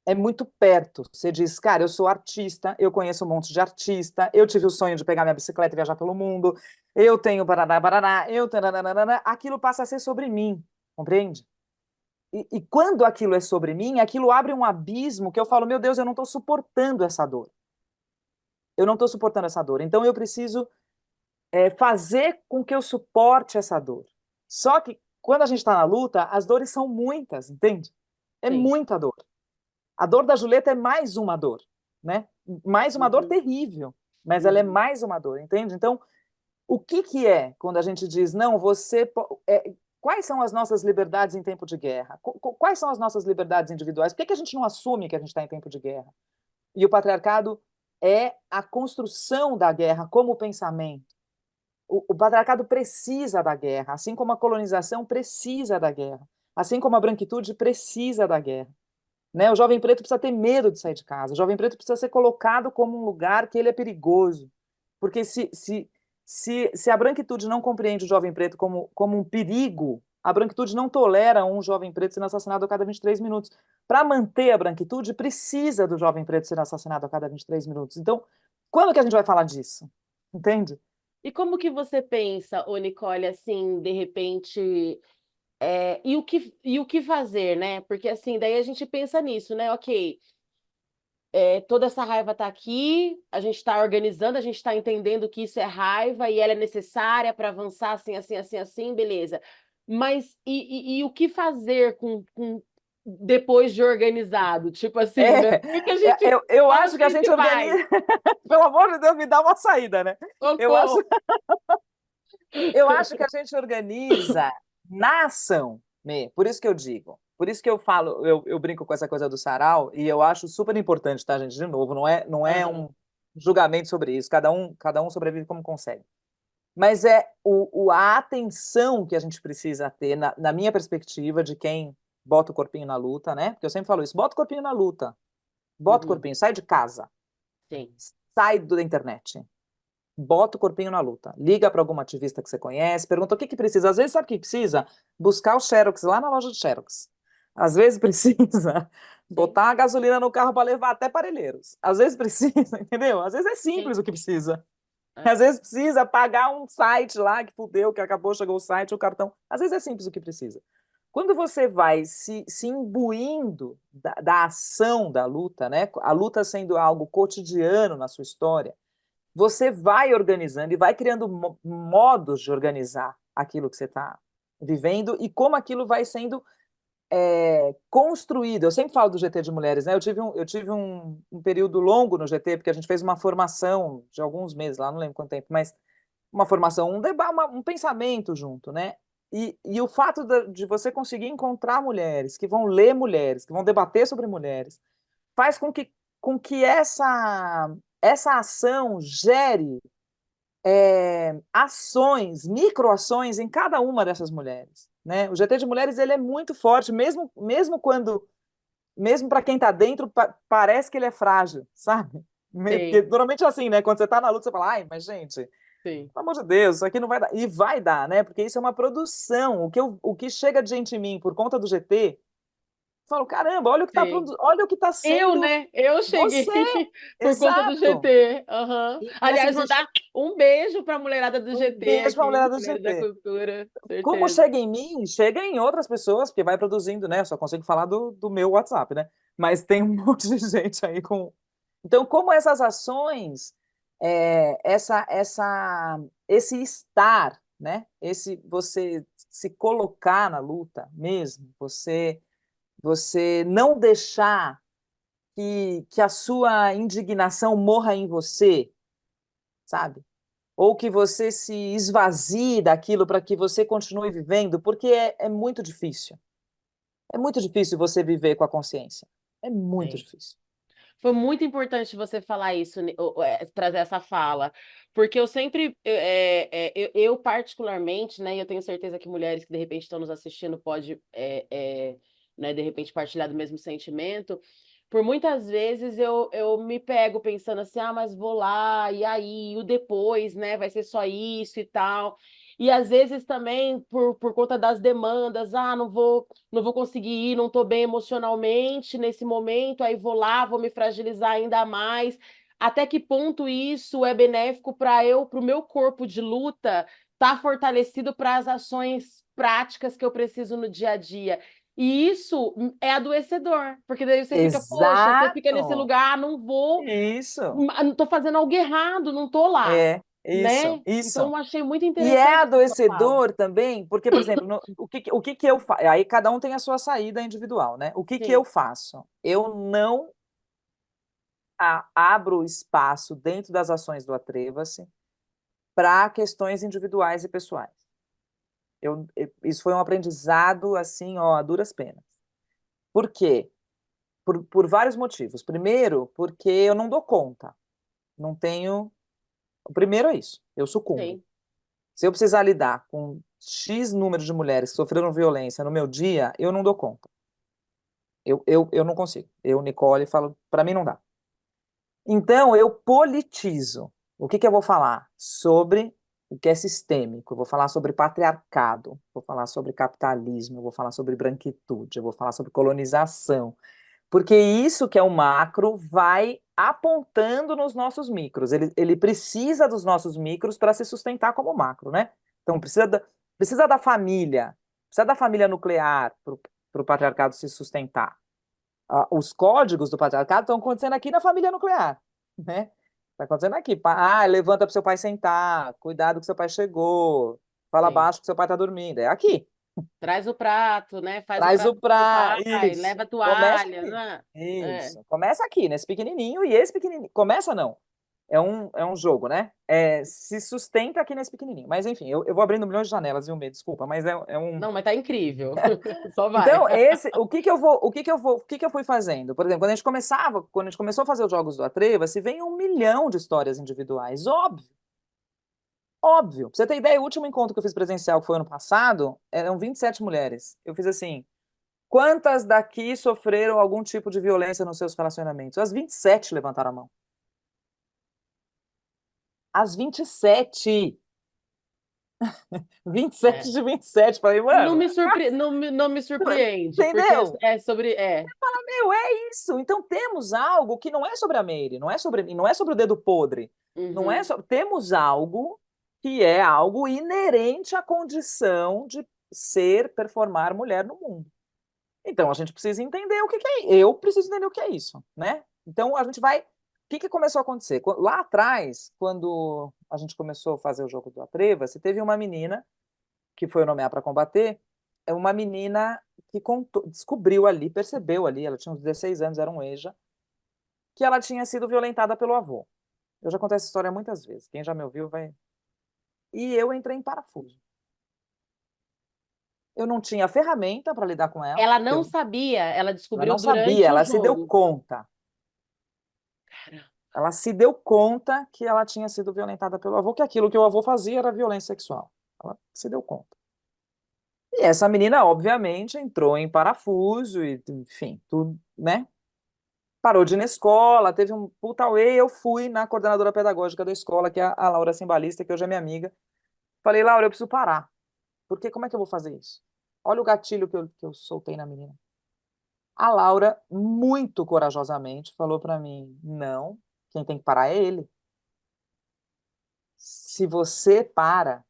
é muito perto. Você diz, cara, eu sou artista, eu conheço um monte de artista, eu tive o sonho de pegar minha bicicleta e viajar pelo mundo, eu tenho barará, barará, eu tananana, aquilo passa a ser sobre mim, compreende? E quando aquilo é sobre mim, aquilo abre um abismo que eu falo, meu Deus, eu não estou suportando essa dor. Eu não estou suportando essa dor. Então eu preciso fazer com que eu suporte essa dor. Só que quando a gente está na luta, as dores são muitas, entende? É Sim. muita dor. A dor da Julieta é mais uma dor, né? Mais uma dor terrível, mas ela é mais uma dor, entende? Então, o que é quando a gente diz, não, quais são as nossas liberdades em tempo de guerra? Quais são as nossas liberdades individuais? Por que a gente não assume que a gente está em tempo de guerra? E o patriarcado é a construção da guerra como pensamento. O patriarcado precisa da guerra, assim como a colonização precisa da guerra, assim como a branquitude precisa da guerra. Né? O jovem preto precisa ter medo de sair de casa, o jovem preto precisa ser colocado como um lugar que ele é perigoso. Porque se a branquitude não compreende o jovem preto como um perigo, a branquitude não tolera um jovem preto sendo assassinado a cada 23 minutos. Para manter a branquitude, precisa do jovem preto ser assassinado a cada 23 minutos. Então, quando que a gente vai falar disso? Entende? E como que você pensa, ô Nicole, assim, de repente, e o que fazer, né? Porque assim, daí a gente pensa nisso, né? Ok, toda essa raiva tá aqui, a gente está organizando, a gente está entendendo que isso é raiva e ela é necessária para avançar assim, assim, assim, assim, beleza. Mas e o que fazer com depois de organizado? Tipo assim, né? O que que a gente, Eu como acho que que a a gente gente faz? organiza. Pelo amor de Deus, me dá uma saída, né? Eu acho, Socorro! eu acho que a gente organiza na ação, Mê. Por isso que eu digo. Por isso que eu falo, eu brinco com essa coisa do sarau, e eu acho super importante, tá, gente? De novo, não é Aham. um julgamento sobre isso, cada um sobrevive como consegue. Mas é a atenção que a gente precisa ter, na minha perspectiva, de quem bota o corpinho na luta, né? Porque eu sempre falo isso, bota o corpinho na luta, bota o Uhum. corpinho, sai de casa, Sim. sai da internet, bota o corpinho na luta. Liga para alguma ativista que você conhece, pergunta o que precisa. Às vezes, sabe o que precisa? Buscar o Xerox lá na loja de Xerox. Às vezes precisa Sim. botar a gasolina no carro para levar até Parelheiros. Às vezes precisa, entendeu? Às vezes é Sim. simples o que precisa. É. Às vezes precisa pagar um site lá que fudeu, que acabou, chegou o site, o cartão. Às vezes é simples o que precisa. Quando você vai se imbuindo da ação da luta, né? A luta sendo algo cotidiano na sua história, você vai organizando e vai criando modos de organizar aquilo que você está vivendo e como aquilo vai sendo construído. Eu sempre falo do GT de mulheres, né? Eu tive um período longo no GT, porque a gente fez uma formação de alguns meses lá, não lembro quanto tempo, mas uma formação, um debate, um pensamento junto, né? E o fato de você conseguir encontrar mulheres que vão ler mulheres, que vão debater sobre mulheres, faz com que essa ação gere ações, microações em cada uma dessas mulheres, né? O GT de mulheres ele é muito forte, mesmo para quem está dentro, parece que ele é frágil, sabe? Porque Sim. normalmente é assim, né? Quando você está na luta, você fala, ai, mas gente, Sim. pelo amor de Deus, isso aqui não vai dar. E vai dar, né? Porque isso é uma produção. O que chega de gente em mim por conta do GT, eu falo, caramba, Sim. olha o que está Eu, sendo né? Eu cheguei você. por conta do Exato. GT. Aham. E assim, Aliás, você mandar um beijo para a mulherada do um GT beijo para a aqui, mulherada do Mulheres da GT. Cultura, Como certeza. chega em mim, chega em outras pessoas, porque vai produzindo, né? Eu só consigo falar do meu WhatsApp, né? Mas tem um monte de gente aí com. Então, como essas ações, esse estar, né? Esse você se colocar na luta mesmo, você não deixar que a sua indignação morra em você, sabe? Ou que você se esvazie daquilo para que você continue vivendo, porque é muito difícil. É muito difícil você viver com a consciência. É muito Sim. difícil. Foi muito importante você falar isso, trazer essa fala, porque eu sempre, eu particularmente, né, e eu tenho certeza que mulheres que de repente estão nos assistindo pode, né, de repente partilhar do mesmo sentimento. Por muitas vezes eu me pego pensando assim, ah, mas vou lá, e aí, o depois, né, vai ser só isso e tal. e às vezes também por conta das demandas, não vou conseguir ir, não estou bem emocionalmente nesse momento, aí vou lá, vou me fragilizar ainda mais. Até que ponto isso é benéfico para o meu corpo de luta estar fortalecido para as ações práticas que eu preciso no dia a dia? E isso é adoecedor, porque daí você fica, poxa, você fica nesse Exato. lugar, não vou, Isso. não tô fazendo algo errado, não tô lá, É, isso, né? Então, isso. eu achei muito E é interessante essa sua fala. adoecedor também, porque, por exemplo, o que que eu faço? Aí cada um tem a sua saída individual, né? O que que eu Sim, faço? Eu não abro espaço dentro das ações do Atreva-se para questões individuais e pessoais. Isso foi um aprendizado, assim, ó, a duras penas. Por quê? Por vários motivos. Primeiro, porque eu não dou conta. Não tenho. O primeiro é isso, eu sucumbo. sim. Se eu precisar lidar com X número de mulheres que sofreram violência no meu dia, eu não dou conta. Eu não consigo. Eu, Nicole, falo, para mim não dá. Então, eu politizo. O que que eu vou falar? Sobre o que é sistêmico. Eu vou falar sobre patriarcado, vou falar sobre capitalismo, eu vou falar sobre branquitude, eu vou falar sobre colonização. Porque isso que é o macro vai apontando nos nossos micros. Ele precisa dos nossos micros para se sustentar como macro, né? Então, precisa da família nuclear para o patriarcado se sustentar. Os códigos do patriarcado estão acontecendo aqui na família nuclear, né? Está acontecendo aqui. Levanta para seu pai sentar, cuidado que seu pai chegou, fala Sim. baixo que seu pai está dormindo. É aqui. Traz o prato, né? Faz o Traz prato o pro seu pra. pai, Isso. leva a Começa toalha, aqui. né? É. Isso. Começa aqui, nesse pequenininho, e esse pequenininho. Começa não. É um jogo, né? Se sustenta aqui nesse pequenininho. Mas, enfim, eu vou abrindo milhões de janelas, viu, Mê? Desculpa, mas é um. Não, mas tá incrível. Só vai. Então, o que que eu fui fazendo? Por exemplo, quando a gente começou a fazer os jogos do Atreva, se vem 1 milhão de histórias individuais, óbvio. Óbvio. Pra você ter ideia, o último encontro que eu fiz presencial, que foi ano passado, eram 27 mulheres. Eu fiz assim: quantas daqui sofreram algum tipo de violência nos seus relacionamentos? As 27 levantaram a mão. As 27. 27 É. de 27. Falei, Não mano, me surpre... não me surpreende, porque entendeu? é sobre. É. Meu, é isso. Então temos algo que não é sobre a Meire, não é sobre o dedo podre. Não é Uhum. temos algo que é algo inerente à condição de ser, performar mulher no mundo. Então a gente precisa entender o que que é. Eu preciso entender o que é isso, né? Então a gente vai. O que que começou a acontecer? Lá atrás, quando a gente começou a fazer o jogo do Atreva, você teve uma menina que foi o Nomear para Combater, é uma menina que descobriu ali, percebeu ali, ela tinha uns 16 anos, era um EJA, que ela tinha sido violentada pelo avô. Eu já contei essa história muitas vezes. Quem já me ouviu vai. E eu entrei em parafuso. Eu não tinha ferramenta para lidar com ela. Ela não Eu, sabia, ela ela descobriu não sabia, durante o ela se deu jogo. conta. Cara, Ela se deu conta que ela tinha sido violentada pelo avô, que aquilo que o avô fazia era violência sexual. Ela se deu conta. E essa menina, obviamente, entrou em parafuso e, enfim, tudo, né? Parou de ir na escola, teve um puta auê, eu fui na coordenadora pedagógica da escola, que é a Laura Simbalista, que hoje é minha amiga. Falei, Laura, eu preciso parar. Porque como é que eu vou fazer isso? Olha o gatilho que eu soltei na menina. A Laura, muito corajosamente, falou para mim, não, quem tem que parar é ele. Se você para,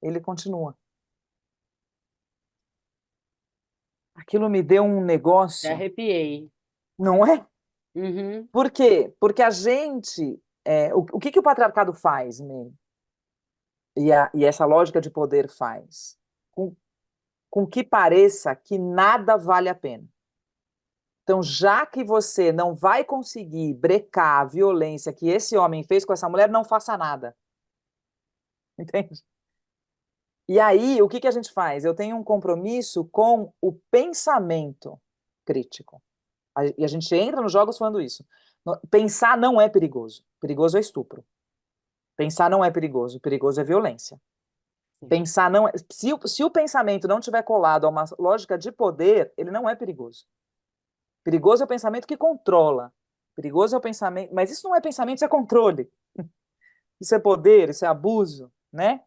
ele continua. Aquilo me deu um me negócio, arrepiei. não é? Uhum. Por quê? Porque a gente. O que que o patriarcado faz, Ney? E essa lógica de poder faz? Com que pareça que nada vale a pena. Então, já que você não vai conseguir brecar a violência que esse homem fez com essa mulher, não faça nada. Entende? E aí, o que que a gente faz? Eu tenho um compromisso com o pensamento crítico. E a gente entra nos jogos falando isso. Pensar não é perigoso. Perigoso é estupro. Pensar não é perigoso. Perigoso é violência. Sim. Pensar não é. Se o pensamento não tiver colado a uma lógica de poder, ele não é perigoso. Perigoso é o pensamento que controla. Perigoso é o pensamento. Mas isso não é pensamento, isso é controle. Isso é poder, isso é abuso, né?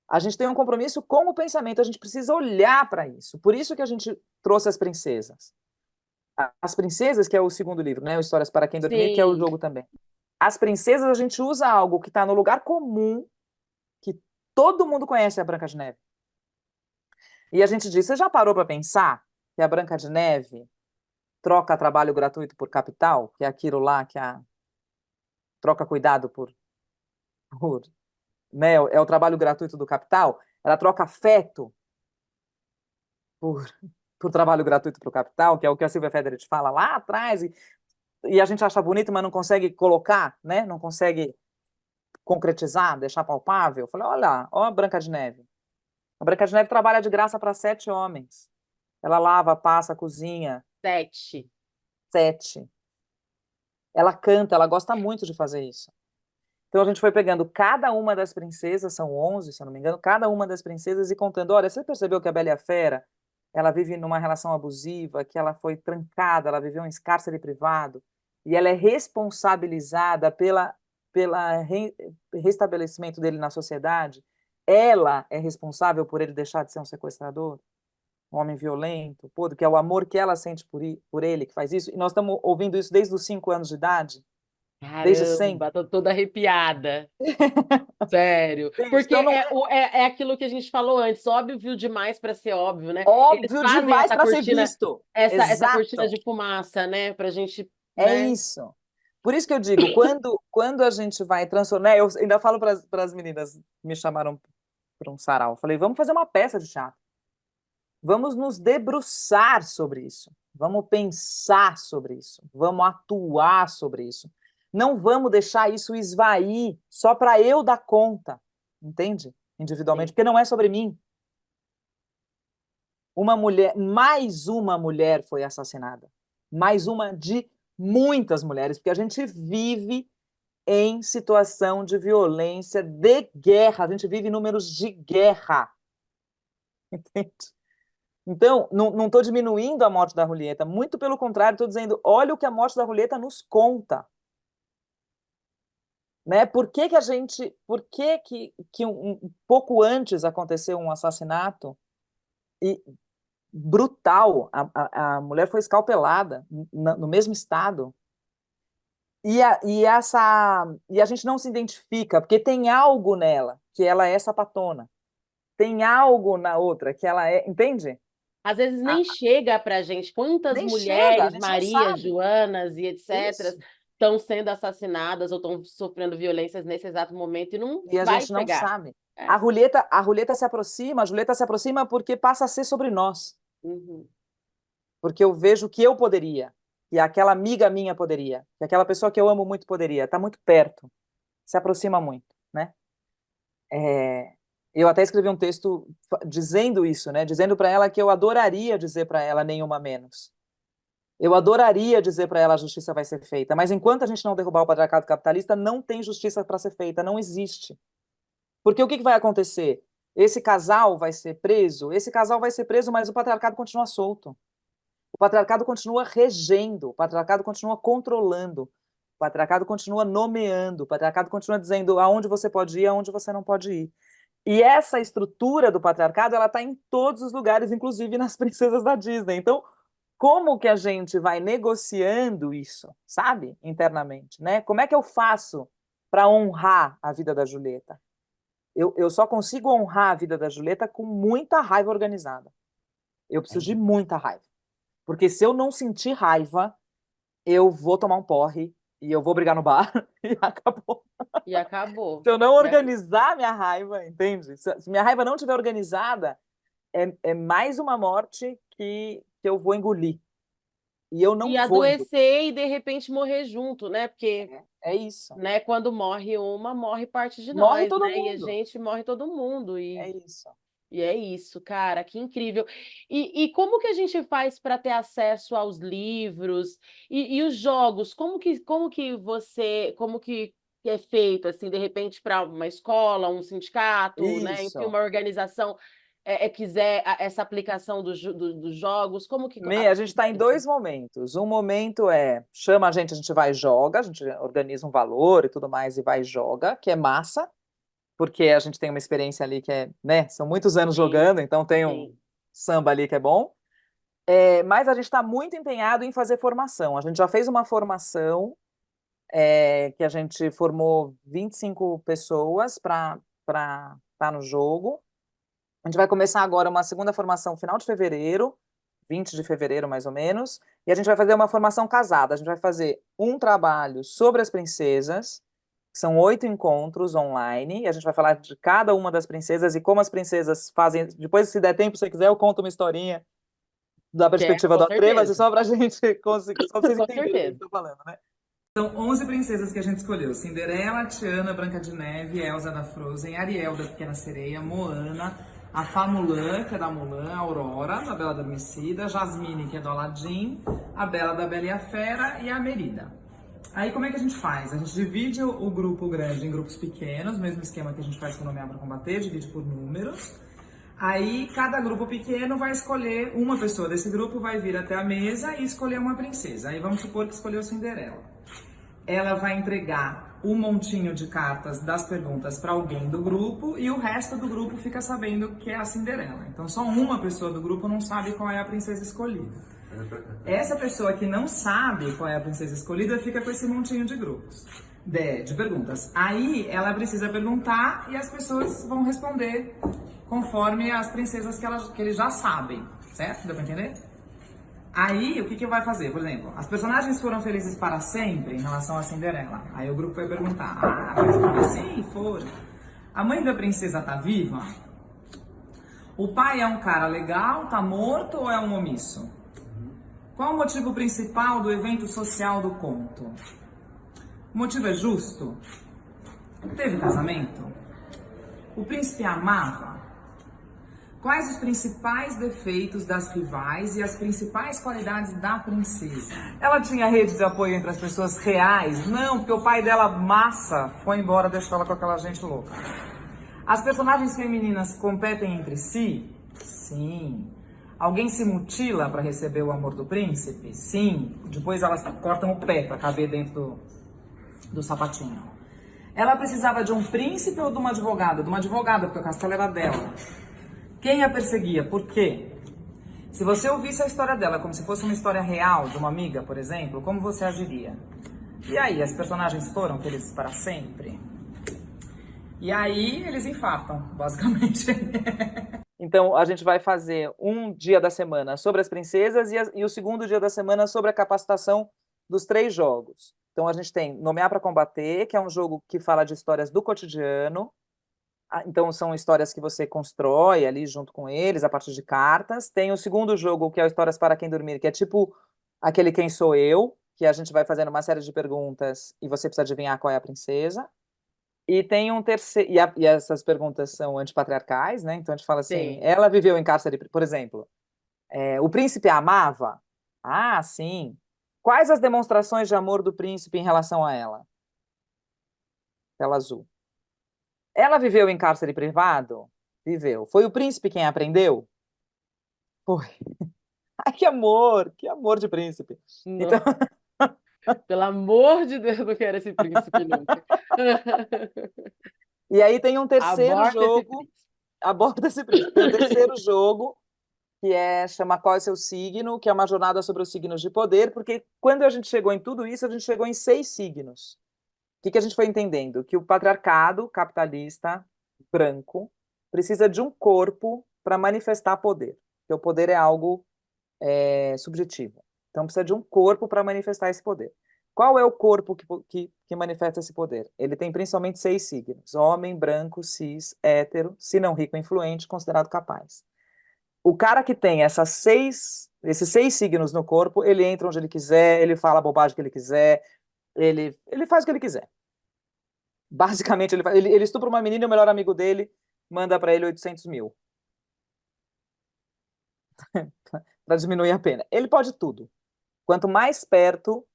A gente tem um compromisso com o pensamento, a gente precisa olhar para isso. Por isso que a gente trouxe as princesas. As princesas, que é o segundo livro, né? O Histórias para Quem Dormir, que é o Sim. jogo também. As princesas, a gente usa algo que está no lugar comum, que todo mundo conhece, a Branca de Neve. E a gente diz, você já parou para pensar que a Branca de Neve troca trabalho gratuito por capital? Que é aquilo lá que a troca cuidado por né? É o trabalho gratuito do capital. Ela troca afeto por, por trabalho gratuito para o capital, que é o que a Silvia Federer fala lá atrás, e a gente acha bonito, mas não consegue colocar, né? Não consegue concretizar, deixar palpável. Eu falei, olha, ó a Branca de Neve. A Branca de Neve trabalha de graça para 7 homens. Ela lava, passa, cozinha. 7. 7. Ela canta, ela gosta muito de fazer isso. Então a gente foi pegando cada uma das princesas, são 11, se eu não me engano, cada uma das princesas e contando, olha, você percebeu que a Bela e a Fera, ela vive numa relação abusiva, que ela foi trancada, ela viveu um cárcere privado, e ela é responsabilizada pela restabelecimento dele na sociedade. Ela é responsável por ele deixar de ser um sequestrador, um homem violento, podre, que é o amor que ela sente por ele que faz isso. E nós estamos ouvindo isso desde os 5 anos de idade, desde sempre. Caramba, tô toda arrepiada. Sério. Porque Então, não é aquilo que a gente falou antes, óbvio demais para ser óbvio, né? Eles óbvio fazem demais para ser visto. essa cortina Exato. de fumaça, né? Pra gente, É né? isso. Por isso que eu digo, quando a gente vai transformar, né, eu ainda falo para as meninas que me chamaram para um sarau, eu falei, vamos fazer uma peça de teatro. Vamos nos debruçar sobre isso. Vamos pensar sobre isso. Vamos atuar sobre isso. Não vamos deixar isso esvair só para eu dar conta, entende? Individualmente, Sim. porque não é sobre mim. Mais uma mulher foi assassinada. Mais uma de muitas mulheres, porque a gente vive em situação de violência, de guerra, a gente vive números de guerra. Entende? Então, não estou diminuindo a morte da Julieta, muito pelo contrário, estou dizendo, olha o que a morte da Julieta nos conta. Né? Por que que um pouco antes aconteceu um assassinato e brutal, a mulher foi escalpelada no mesmo estado, e a gente não se identifica, porque tem algo nela, que ela é sapatona, tem algo na outra, que ela é, entende? Às vezes Ah, nem chega pra gente quantas nem chega, a mulheres, gente não Marias, sabe. Joanas e etc., Isso. estão sendo assassinadas ou estão sofrendo violências nesse exato momento e não E a vai gente não chegar. sabe. É. A Julieta se aproxima porque passa a ser sobre nós. Uhum. Porque eu vejo que eu poderia, que aquela amiga minha poderia, que aquela pessoa que eu amo muito poderia, está muito perto, se aproxima muito, né? Eu até escrevi um texto dizendo isso, né? Dizendo para ela que eu adoraria dizer para ela nenhuma menos. Eu adoraria dizer para ela a justiça vai ser feita, mas enquanto a gente não derrubar o patriarcado capitalista, não tem justiça para ser feita, não existe. Porque o que vai acontecer? Esse casal vai ser preso, mas o patriarcado continua solto. O patriarcado continua regendo, o patriarcado continua controlando, o patriarcado continua nomeando, o patriarcado continua dizendo aonde você pode ir, aonde você não pode ir. E essa estrutura do patriarcado, ela está em todos os lugares, inclusive nas princesas da Disney. Então, como que a gente vai negociando isso, sabe, internamente, né? Como é que eu faço para honrar a vida da Julieta? Eu só consigo honrar a vida da Julieta com muita raiva organizada. Eu preciso de muita raiva. Porque se eu não sentir raiva, eu vou tomar um porre e eu vou brigar no bar e acabou. E acabou. Se eu não organizar minha raiva, entende? Se minha raiva não estiver organizada, é mais uma morte que eu vou engolir. E eu não E vou engolir. adoecer e de repente morrer junto, né? Porque É isso. né, quando morre uma, morre parte de Morre nós, todo né? E a mundo. gente morre todo mundo. É isso. E é isso, cara, que incrível. E como que a gente faz para ter acesso aos livros e os jogos? Como que é feito, assim, de repente, para uma escola, um sindicato, né? Enfim, Isso. uma organização quiser essa aplicação dos jogos, como que A gente está em acontece? 2 momentos. Um momento chama a gente vai e joga, a gente organiza um valor e tudo mais e vai e joga, que é massa. porque a gente tem uma experiência ali que é, né, são muitos anos Sim, jogando, então tem um sim. samba ali que é bom. Mas a gente está muito empenhado em fazer formação. A gente já fez uma formação que a gente formou 25 pessoas para estar no jogo. A gente vai começar agora uma segunda formação final de fevereiro, 20 de fevereiro mais ou menos, e a gente vai fazer uma formação casada. A gente vai fazer um trabalho sobre as princesas, que são 8 encontros online, e a gente vai falar de cada uma das princesas e como as princesas fazem. Depois, se der tempo, se você quiser, eu conto uma historinha da Quero, perspectiva com do André, mas é certeza. só para a gente conseguir, só para vocês Com entenderem o que eu certeza. estou falando, né? São 11 princesas que a gente escolheu: Cinderela, Tiana, Branca de Neve, Elsa da Frozen, Ariel da Pequena Sereia, Moana, a Fá Mulan, que é da Mulan, a Aurora, da Bela Adormecida, Jasmine, que é do Aladdin, a Bela da Bela e a Fera e a Merida. Aí como é que a gente faz? A gente divide o grupo grande em grupos pequenos, mesmo esquema que a gente faz com o Nomear para Combater, divide por números. Aí cada grupo pequeno vai escolher, uma pessoa desse grupo vai vir até a mesa e escolher uma princesa. Aí vamos supor que escolheu Cinderela. Ela vai entregar um montinho de cartas das perguntas para alguém do grupo e o resto do grupo fica sabendo que é a Cinderela. Então só uma pessoa do grupo não sabe qual é a princesa escolhida. Essa pessoa que não sabe qual é a princesa escolhida fica com esse montinho de grupos, de perguntas. Aí ela precisa perguntar e as pessoas vão responder conforme as princesas que eles já sabem, certo? Deu pra entender? Aí, o que vai fazer? Por exemplo, as personagens foram felizes para sempre em relação a Cinderela. Aí o grupo vai perguntar, vai responder, sim, foram. A mãe da princesa tá viva? O pai é um cara legal, tá morto ou é um omisso? Qual o motivo principal do evento social do conto? O motivo é justo? Teve casamento? O príncipe amava? Quais os principais defeitos das rivais e as principais qualidades da princesa? Ela tinha rede de apoio entre as pessoas reais? Não, porque o pai dela, massa, foi embora, deixou ela com aquela gente louca. As personagens femininas competem entre si? Sim. Alguém se mutila para receber o amor do príncipe? Sim. Depois elas cortam o pé para caber dentro do sapatinho. Ela precisava de um príncipe ou de uma advogada? De uma advogada, porque o castelo era dela. Quem a perseguia? Por quê? Se você ouvisse a história dela como se fosse uma história real de uma amiga, por exemplo, como você agiria? E aí, as personagens foram felizes para sempre? E aí, eles infartam, basicamente. Então, a gente vai fazer um dia da semana sobre as princesas e o segundo dia da semana sobre a capacitação dos 3 jogos. Então, a gente tem Nomear para Combater, que é um jogo que fala de histórias do cotidiano. Então, são histórias que você constrói ali junto com eles, a partir de cartas. Tem o segundo jogo, que é o Histórias para Quem Dormir, que é tipo aquele Quem Sou Eu, que a gente vai fazendo uma série de perguntas e você precisa adivinhar qual é a princesa. E tem um terceiro. E essas perguntas são antipatriarcais, né? Então a gente fala assim: Sim. ela viveu em cárcere, por exemplo, o príncipe a amava? Ah, sim. Quais as demonstrações de amor do príncipe em relação a ela? Tela azul. Ela viveu em cárcere privado? Viveu. Foi o príncipe quem aprendeu? Foi. Ai, que amor de príncipe. Então, Não, pelo amor de Deus, não quero esse príncipe nunca. e aí tem um terceiro Aborta esse jogo, príncipe. aborda esse príncipe. Tem um terceiro jogo que chama Qual é o Seu Signo, que é uma jornada sobre os signos de poder, porque quando a gente chegou em tudo isso, a gente chegou em 6 signos. O que a gente foi entendendo? Que o patriarcado capitalista branco precisa de um corpo para manifestar poder, porque o poder é algo subjetivo. Então precisa de um corpo para manifestar esse poder. Qual é o corpo que manifesta esse poder? Ele tem principalmente 6 signos: homem, branco, cis, hétero, se não rico, influente, considerado capaz. O cara que tem esses 6 signos no corpo, ele entra onde ele quiser, ele fala a bobagem que ele quiser, ele faz o que ele quiser. Basicamente, ele estupra uma menina e o melhor amigo dele manda para ele 800 mil. Para diminuir a pena. Ele pode tudo. Quanto mais perto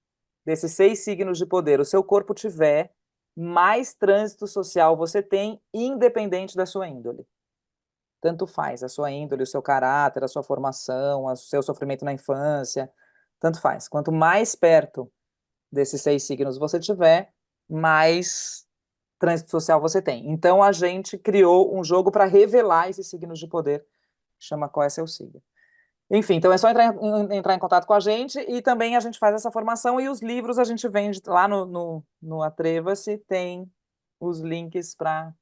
desses 6 signos de poder o seu corpo tiver, mais trânsito social você tem, independente da sua índole. Tanto faz, a sua índole, o seu caráter, a sua formação, o seu sofrimento na infância, tanto faz. Quanto mais perto desses 6 signos você tiver, mais trânsito social você tem. Então, a gente criou um jogo para revelar esses signos de poder, que chama Qual é Seu Signo. Enfim, então é só entrar em contato com a gente e também a gente faz essa formação e os livros a gente vende lá no Atreva-se, tem os links para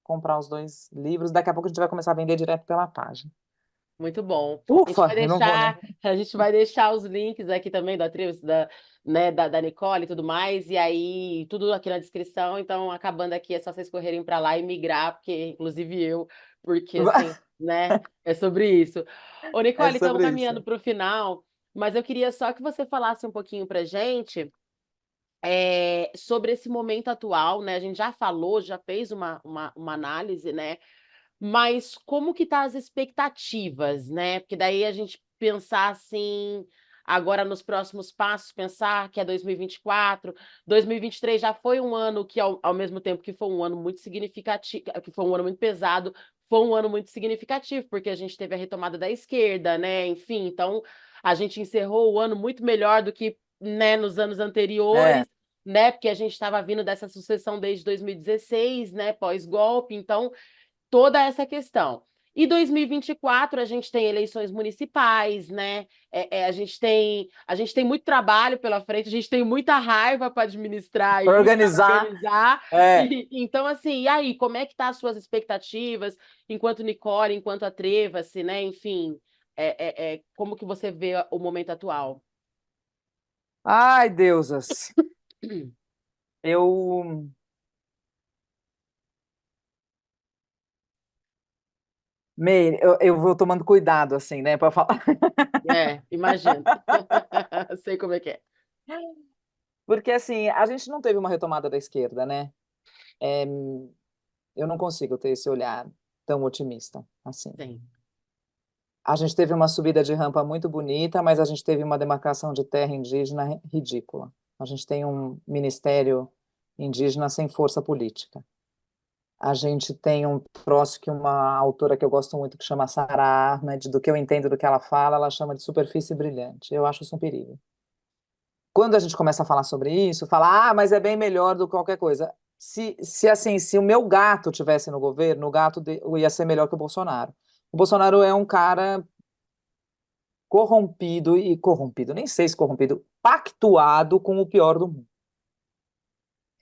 comprar os 2 livros. Daqui a pouco a gente vai começar a vender direto pela página. Muito bom. Ufa, eu não vou, né? A gente vai deixar os links aqui também do Atrevos, né, da Nicole e tudo mais, e aí tudo aqui na descrição. Então, acabando aqui, é só vocês correrem para lá e migrar, porque inclusive eu, porque assim, né, é sobre isso. Ô, É Nicole, estamos sobre isso. caminhando para o final, mas eu queria só que você falasse um pouquinho para gente sobre esse momento atual, né? A gente já falou, já fez uma análise, né? Mas como que tá as expectativas, né? Porque daí a gente pensar assim, agora nos próximos passos, pensar que é 2024, 2023 já foi um ano que, ao mesmo tempo que foi um ano muito significativo, que foi um ano muito pesado, foi um ano muito significativo, porque a gente teve a retomada da esquerda, né? Enfim, então a gente encerrou o ano muito melhor do que, né, nos anos anteriores. É. Né, porque a gente estava vindo dessa sucessão desde 2016, né, pós-golpe, então toda essa questão. E 2024 a gente tem eleições municipais, né? A gente tem muito trabalho pela frente, a gente tem muita raiva para administrar Para aí, para organizar. organizar. É. Então, assim, e aí, como é que tá as suas expectativas enquanto Nicole, enquanto Atreva-se, né? Enfim, como que você vê o momento atual? Ai, deusas. Eu. Meire, eu vou tomando cuidado, assim, né, para falar. Imagino. Sei como é que é. Porque, assim, a gente não teve uma retomada da esquerda, né? É, eu não consigo ter esse olhar tão otimista, assim. Sim. A gente teve uma subida de rampa muito bonita, mas a gente teve uma demarcação de terra indígena ridícula. A gente tem um ministério indígena sem força política. A gente tem um troço que uma autora que eu gosto muito, que chama Sarah Ahmed, do que eu entendo do que ela fala, ela chama de superfície brilhante. Eu acho isso um perigo. Quando a gente começa a falar sobre isso, fala, mas é bem melhor do que qualquer coisa. Se o meu gato tivesse no governo, ia ser melhor que o Bolsonaro. O Bolsonaro é um cara corrompido, nem sei se corrompido, pactuado com o pior do mundo.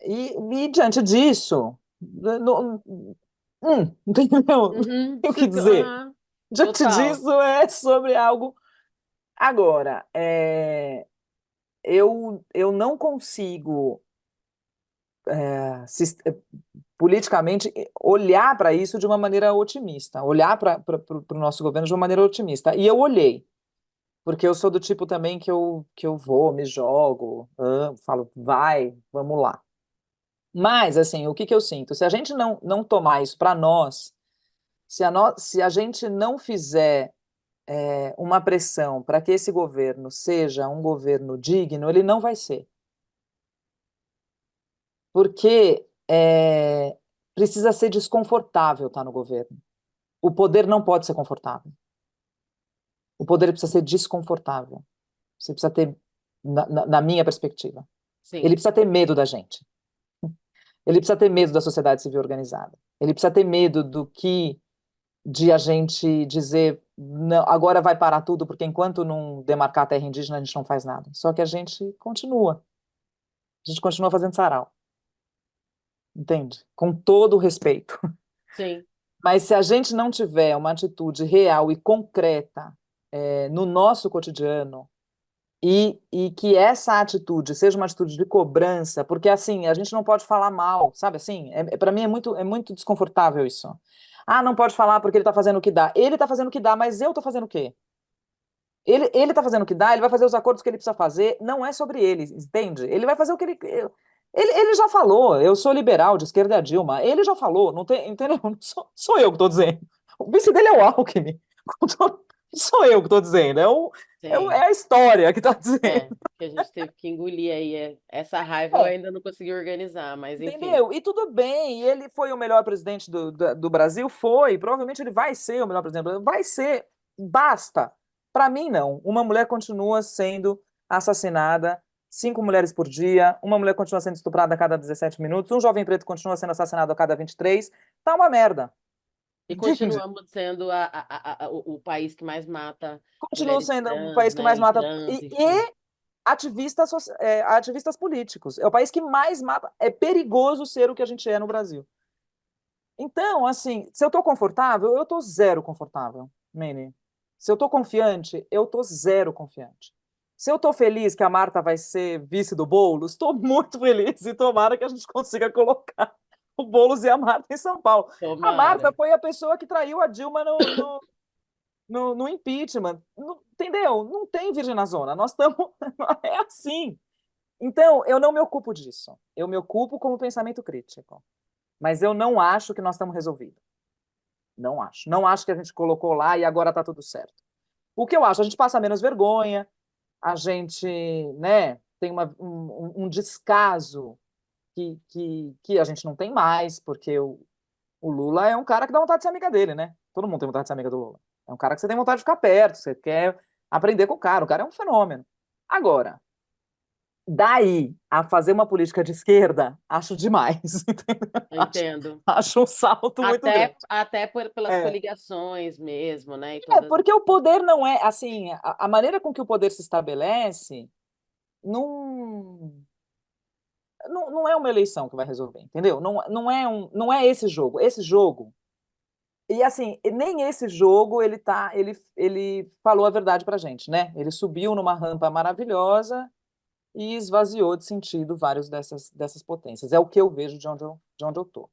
E diante disso, entendeu? Uhum. Tem o que dizer. Diante Total. disso é sobre algo. Agora, eu não consigo politicamente olhar para isso de uma maneira otimista, olhar para o nosso governo de uma maneira otimista. E eu olhei, porque eu sou do tipo também que eu vou, me jogo, falo, vai, vamos lá. Mas, assim, o que eu sinto? Se a gente não tomar isso para nós, se a gente não fizer uma pressão para que esse governo seja um governo digno, ele não vai ser. Porque precisa ser desconfortável estar no governo. O poder não pode ser confortável. O poder precisa ser desconfortável. Você precisa ter, na minha perspectiva, Sim. ele precisa ter medo da gente. Ele precisa ter medo da sociedade civil organizada. Ele precisa ter medo de a gente dizer, não, agora vai parar tudo, porque enquanto não demarcar a terra indígena, a gente não faz nada. Só que a gente continua. A gente continua fazendo sarau. Entende? Com todo o respeito. Sim. Mas se a gente não tiver uma atitude real e concreta no nosso cotidiano, e que essa atitude seja uma atitude de cobrança, porque assim, a gente não pode falar mal, sabe assim? Para mim é muito desconfortável isso. Não pode falar porque ele está fazendo o que dá. Ele está fazendo o que dá, mas eu estou fazendo o quê? Ele está fazendo o que dá, ele vai fazer os acordos que ele precisa fazer, não é sobre ele, entende? Ele vai fazer o que ele já falou, eu sou liberal, de esquerda é a Dilma, ele já falou, não tem, entendeu? Não sou eu que estou dizendo. O vice dele é o Alckmin. Sou eu que estou dizendo, é a história que está dizendo. Que a gente teve que engolir aí. Essa raiva eu ainda não consegui organizar, mas enfim. Entendeu? E tudo bem, ele foi o melhor presidente do Brasil, provavelmente ele vai ser o melhor presidente do Brasil, vai ser, basta. Para mim, não. Uma mulher continua sendo assassinada 5 mulheres por dia, uma mulher continua sendo estuprada a cada 17 minutos, um jovem preto continua sendo assassinado a cada 23, tá uma merda. E Entende? continuamos sendo o país que mais mata Continua mulheres sendo o trans, país que né? mais E mata. trans, E enfim. ativistas, ativistas políticos. É o país que mais mata. É perigoso ser o que a gente é no Brasil. Então, assim, se eu tô confortável, eu tô zero confortável, Mene. Se eu tô confiante, eu tô zero confiante. Se eu tô feliz que a Marta vai ser vice do Boulos, estou muito feliz e tomara que a gente consiga colocar o Boulos e a Marta em São Paulo. A Marta Tomara. foi a pessoa que traiu a Dilma no impeachment. Entendeu? Não tem Virgem na Zona. Nós estamos. É assim. Então, eu não me ocupo disso. Eu me ocupo como pensamento crítico. Mas eu não acho que nós estamos resolvidos. Não acho. Não acho que a gente colocou lá e agora está tudo certo. O que eu acho? A gente passa menos vergonha, a gente, né, tem um descaso que a gente não tem mais, porque o Lula é um cara que dá vontade de ser amiga dele, né? Todo mundo tem vontade de ser amiga do Lula. É um cara que você tem vontade de ficar perto, você quer aprender com o cara é um fenômeno. Agora, daí a fazer uma política de esquerda, acho demais. Entendeu? Eu entendo. Acho um salto muito grande. Até pelas É. coligações mesmo, né? E É, todas. porque o poder não é, assim, a maneira com que o poder se estabelece não, não é uma eleição que vai resolver, entendeu? Não é esse jogo. Esse jogo, e assim, nem esse jogo ele falou a verdade pra gente, né? Ele subiu numa rampa maravilhosa e esvaziou de sentido vários dessas potências. É o que eu vejo de onde eu tô.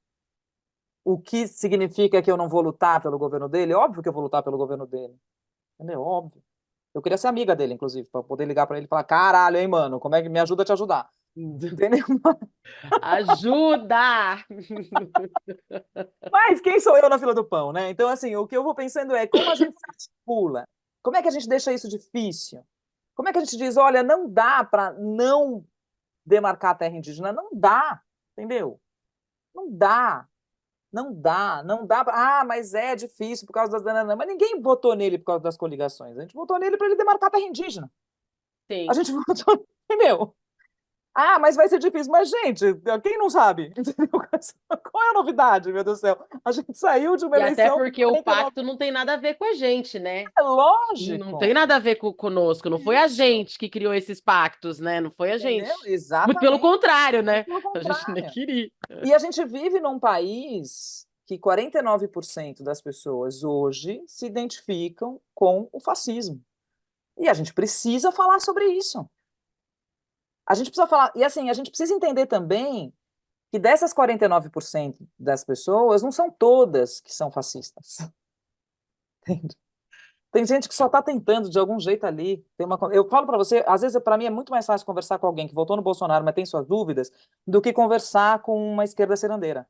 O que significa que eu não vou lutar pelo governo dele? Óbvio que eu vou lutar pelo governo dele. Entendeu? Óbvio. Eu queria ser amiga dele, inclusive, para poder ligar para ele e falar: caralho, hein, mano, como é que me ajuda a te ajudar? Entendeu? Ajuda! Mas quem sou eu na fila do pão, né? Então, assim, o que eu vou pensando é como a gente se articula, como é que a gente deixa isso difícil? Como é que a gente diz: olha, não dá para não demarcar a terra indígena? Não dá, entendeu? Não dá. Não dá, não dá. Mas é difícil por causa das. Mas ninguém votou nele por causa das coligações. A gente votou nele para ele demarcar a terra indígena. A Sim. gente votou, entendeu? Mas vai ser difícil. Mas, gente, quem não sabe? Entendeu? Qual é a novidade, meu Deus do céu? A gente saiu de uma E até eleição com porque o 49. pacto não tem nada a ver com a gente, né? É Não tem lógico. nada a ver conosco. Não foi a Isso. gente que criou esses pactos, né? Não foi a Entendeu? gente. Muito pelo Exatamente. contrário, né? Pelo A gente nem contrário. queria. E a gente vive num país que 49% das pessoas hoje se identificam com o fascismo. E a gente precisa falar sobre isso. A gente precisa falar. E assim, a gente precisa entender também que dessas 49% das pessoas, não são todas que são fascistas. Entende? Tem gente que só está tentando de algum jeito ali. Eu falo para você, às vezes para mim é muito mais fácil conversar com alguém que votou no Bolsonaro, mas tem suas dúvidas, do que conversar com uma esquerda cirandeira,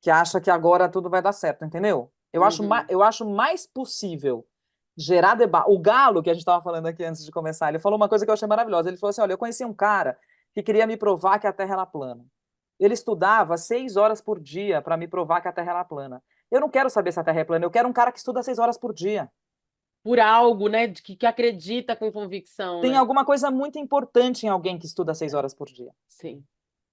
que acha que agora tudo vai dar certo, entendeu? Uhum. Eu acho mais possível gerar debate. O Galo, que a gente estava falando aqui antes de começar, ele falou uma coisa que eu achei maravilhosa. Ele falou assim: olha, eu conheci um cara que queria me provar que a Terra era plana. Ele estudava 6 horas por dia para me provar que a Terra era plana. Eu não quero saber se a Terra é plana, eu quero um cara que estuda 6 horas por dia. Por algo, né? Que acredita com convicção, Tem né? alguma coisa muito importante em alguém que estuda 6 horas por dia. Sim.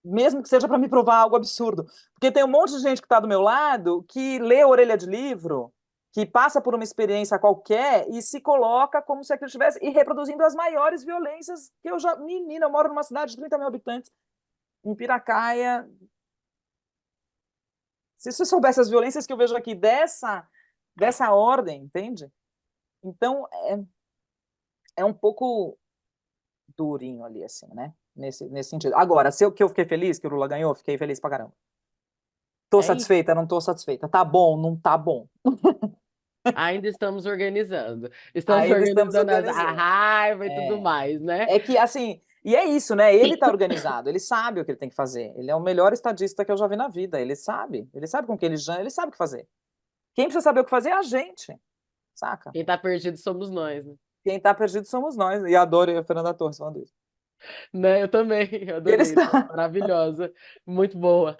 Mesmo que seja para me provar algo absurdo. Porque tem um monte de gente que está do meu lado que lê orelha de livro, que passa por uma experiência qualquer e se coloca como se aquilo estivesse e reproduzindo as maiores violências que eu já. Menina, eu moro numa cidade de 30 mil habitantes, em Piracaia. Se você soubesse as violências que eu vejo aqui dessa ordem, entende? Então, é um pouco durinho ali, assim, né? Nesse sentido. Agora, que eu fiquei feliz que o Lula ganhou, fiquei feliz pra caramba. Tô É isso. satisfeita? Não tô satisfeita. Tá bom? Não tá bom. Ainda estamos organizando. Estamos Ainda estamos organizando a organizando. raiva e tudo É, mais, né? é que, assim, e é isso, né? Ele tá organizado, ele sabe o que ele tem que fazer. Ele é o melhor estadista que eu já vi na vida. Ele sabe com que ele sabe o que fazer. Quem precisa saber o que fazer é a gente, saca? Quem tá perdido somos nós, né? Quem tá perdido somos nós. E adoro a Fernanda Torres falando isso. Né? Eu também, eu Ele adorei. está. Maravilhosa, muito boa.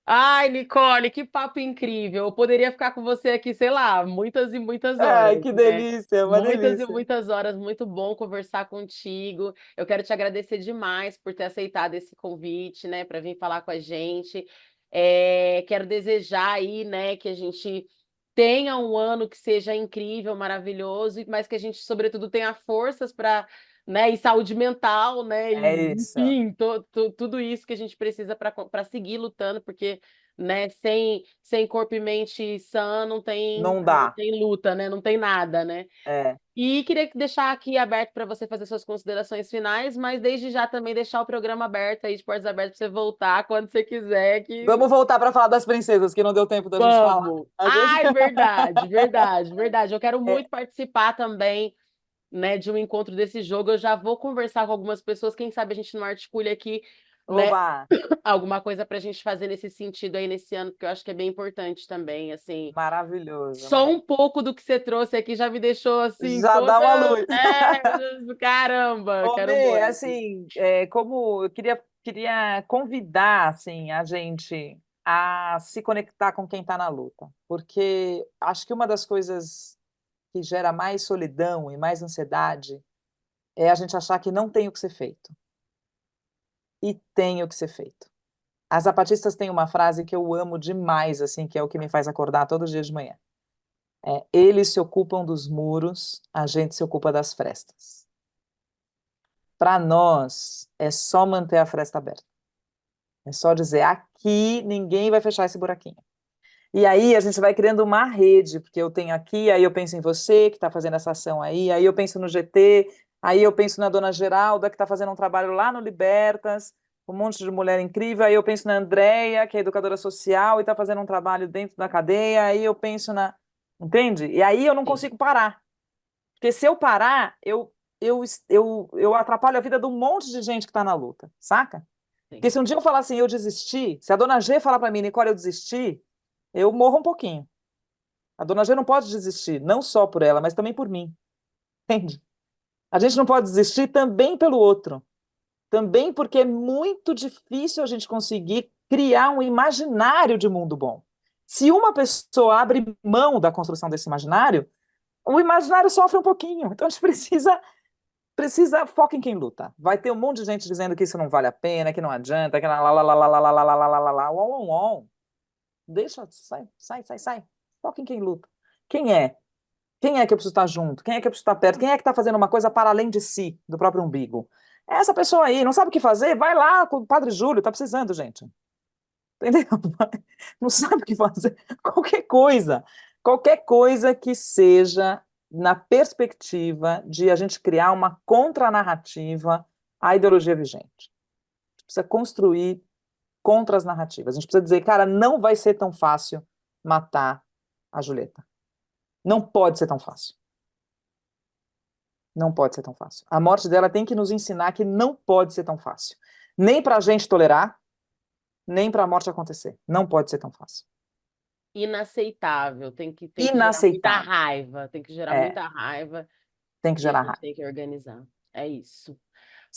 Ai, Nicole, que papo incrível. Eu poderia ficar com você aqui, sei lá, muitas e muitas Ai, horas, que né? delícia, uma Muitas e delícia. muitas horas, muito bom conversar contigo. Eu quero te agradecer demais por ter aceitado esse convite, né, para vir falar com a gente. Quero desejar aí, né, que a gente tenha um ano que seja incrível, maravilhoso, mas que a gente, sobretudo, tenha forças para, né, e saúde mental, né, É e, isso. enfim, tudo isso que a gente precisa para seguir lutando, porque, né, sem corpo e mente sã Não não dá. tem luta, né, não tem nada, né? É. E queria deixar aqui aberto para você fazer suas considerações finais, mas desde já também deixar o programa aberto aí, de portas abertas, para você voltar quando você quiser, que Vamos voltar para falar das princesas, que não deu tempo da gente falar. vamos. A gente... Ai, verdade, verdade, verdade. Eu quero É, muito participar também, né, de um encontro desse jogo. Eu já vou conversar com algumas pessoas, quem sabe a gente não articule aqui, né, oba, alguma coisa para a gente fazer nesse sentido aí nesse ano, porque eu acho que é bem importante também, assim. maravilhoso, Só um pouco do que você trouxe aqui já me deixou assim já dá toda. uma luz. Caramba, Ô, quero Bê, muito. assim, como eu queria convidar assim, a gente a se conectar com quem está na luta, porque acho que uma das coisas que gera mais solidão e mais ansiedade é a gente achar que não tem o que ser feito. E tem o que ser feito. As zapatistas têm uma frase que eu amo demais, assim, que é o que me faz acordar todo dia de manhã. Eles se ocupam dos muros, a gente se ocupa das frestas. Para nós, é só manter a fresta aberta. É só dizer, aqui ninguém vai fechar esse buraquinho. E aí a gente vai criando uma rede, porque eu tenho aqui, aí eu penso em você, que está fazendo essa ação aí eu penso no GT, aí eu penso na dona Geralda, que está fazendo um trabalho lá no Libertas, um monte de mulher incrível, aí eu penso na Andréia, que é educadora social e está fazendo um trabalho dentro da cadeia, aí eu penso na... Entende? E aí eu não Sim, consigo parar. Porque se eu parar, eu atrapalho a vida de um monte de gente que está na luta, saca? sim. Porque se um dia eu falar assim, eu desisti, se a dona G falar para mim, Nicole, eu desisti, eu morro um pouquinho. A dona G não pode desistir, não só por ela, mas também por mim. Entende? A gente não pode desistir também pelo outro. Também porque é muito difícil a gente conseguir criar um imaginário de mundo bom. Se uma pessoa abre mão da construção desse imaginário, o imaginário sofre um pouquinho. Então a gente precisa foca em quem luta. Vai ter um monte de gente dizendo que isso não vale a pena, que não adianta, que lá, lá, lá, lá, lá, lá, lá, lá, lá, lá, lá, lá, uom, uom, uom. Deixa, sai. Foca em quem luta. Quem é? Quem é que eu preciso estar junto? Quem é que eu preciso estar perto? Quem é que está fazendo uma coisa para além de si, do próprio umbigo? É essa pessoa aí, não sabe o que fazer? Vai lá com o Padre Júlio, tá precisando, gente. Entendeu? Não sabe o que fazer. Qualquer coisa que seja na perspectiva de a gente criar uma contranarrativa à ideologia vigente. A gente precisa construir contra as narrativas. A gente precisa dizer, cara, não vai ser tão fácil matar a Julieta. Não pode ser tão fácil. Não pode ser tão fácil. A morte dela tem que nos ensinar que não pode ser tão fácil. Nem para a gente tolerar, nem para a morte acontecer. Não pode ser tão fácil. Inaceitável. Tem que gerar muita Inaceitável. raiva. Tem que gerar É, muita raiva tem que e a gerar gente raiva. tem que organizar. É isso.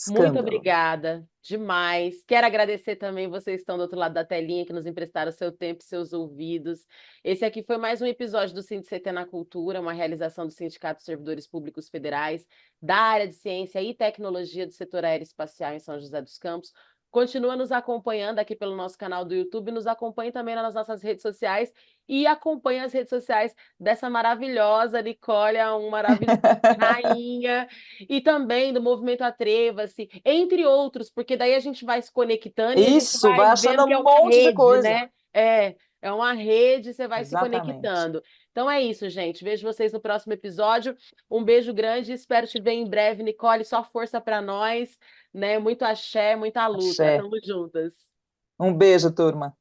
Muito Escândalo. obrigada, demais. Quero agradecer também vocês que estão do outro lado da telinha, que nos emprestaram seu tempo e seus ouvidos. Esse aqui foi mais um episódio do SINDCT na Cultura, uma realização do Sindicato de Servidores Públicos Federais, da área de Ciência e Tecnologia do Setor Aeroespacial em São José dos Campos. Continua nos acompanhando aqui pelo nosso canal do YouTube, nos acompanhe também nas nossas redes sociais e acompanhe as redes sociais dessa maravilhosa Nicole, uma maravilhosa rainha, e também do Movimento Atreva-se, entre outros, porque daí a gente vai se conectando e a gente Isso, vai vai achando vendo que é um uma monte de rede, coisa. né? É uma rede, você vai se Exatamente. conectando. Então é isso, gente. Vejo vocês no próximo episódio. Um beijo grande, espero te ver em breve, Nicole. Só força para nós, né? Muito axé, muita luta. Axé. Tamo juntas. Um beijo, turma.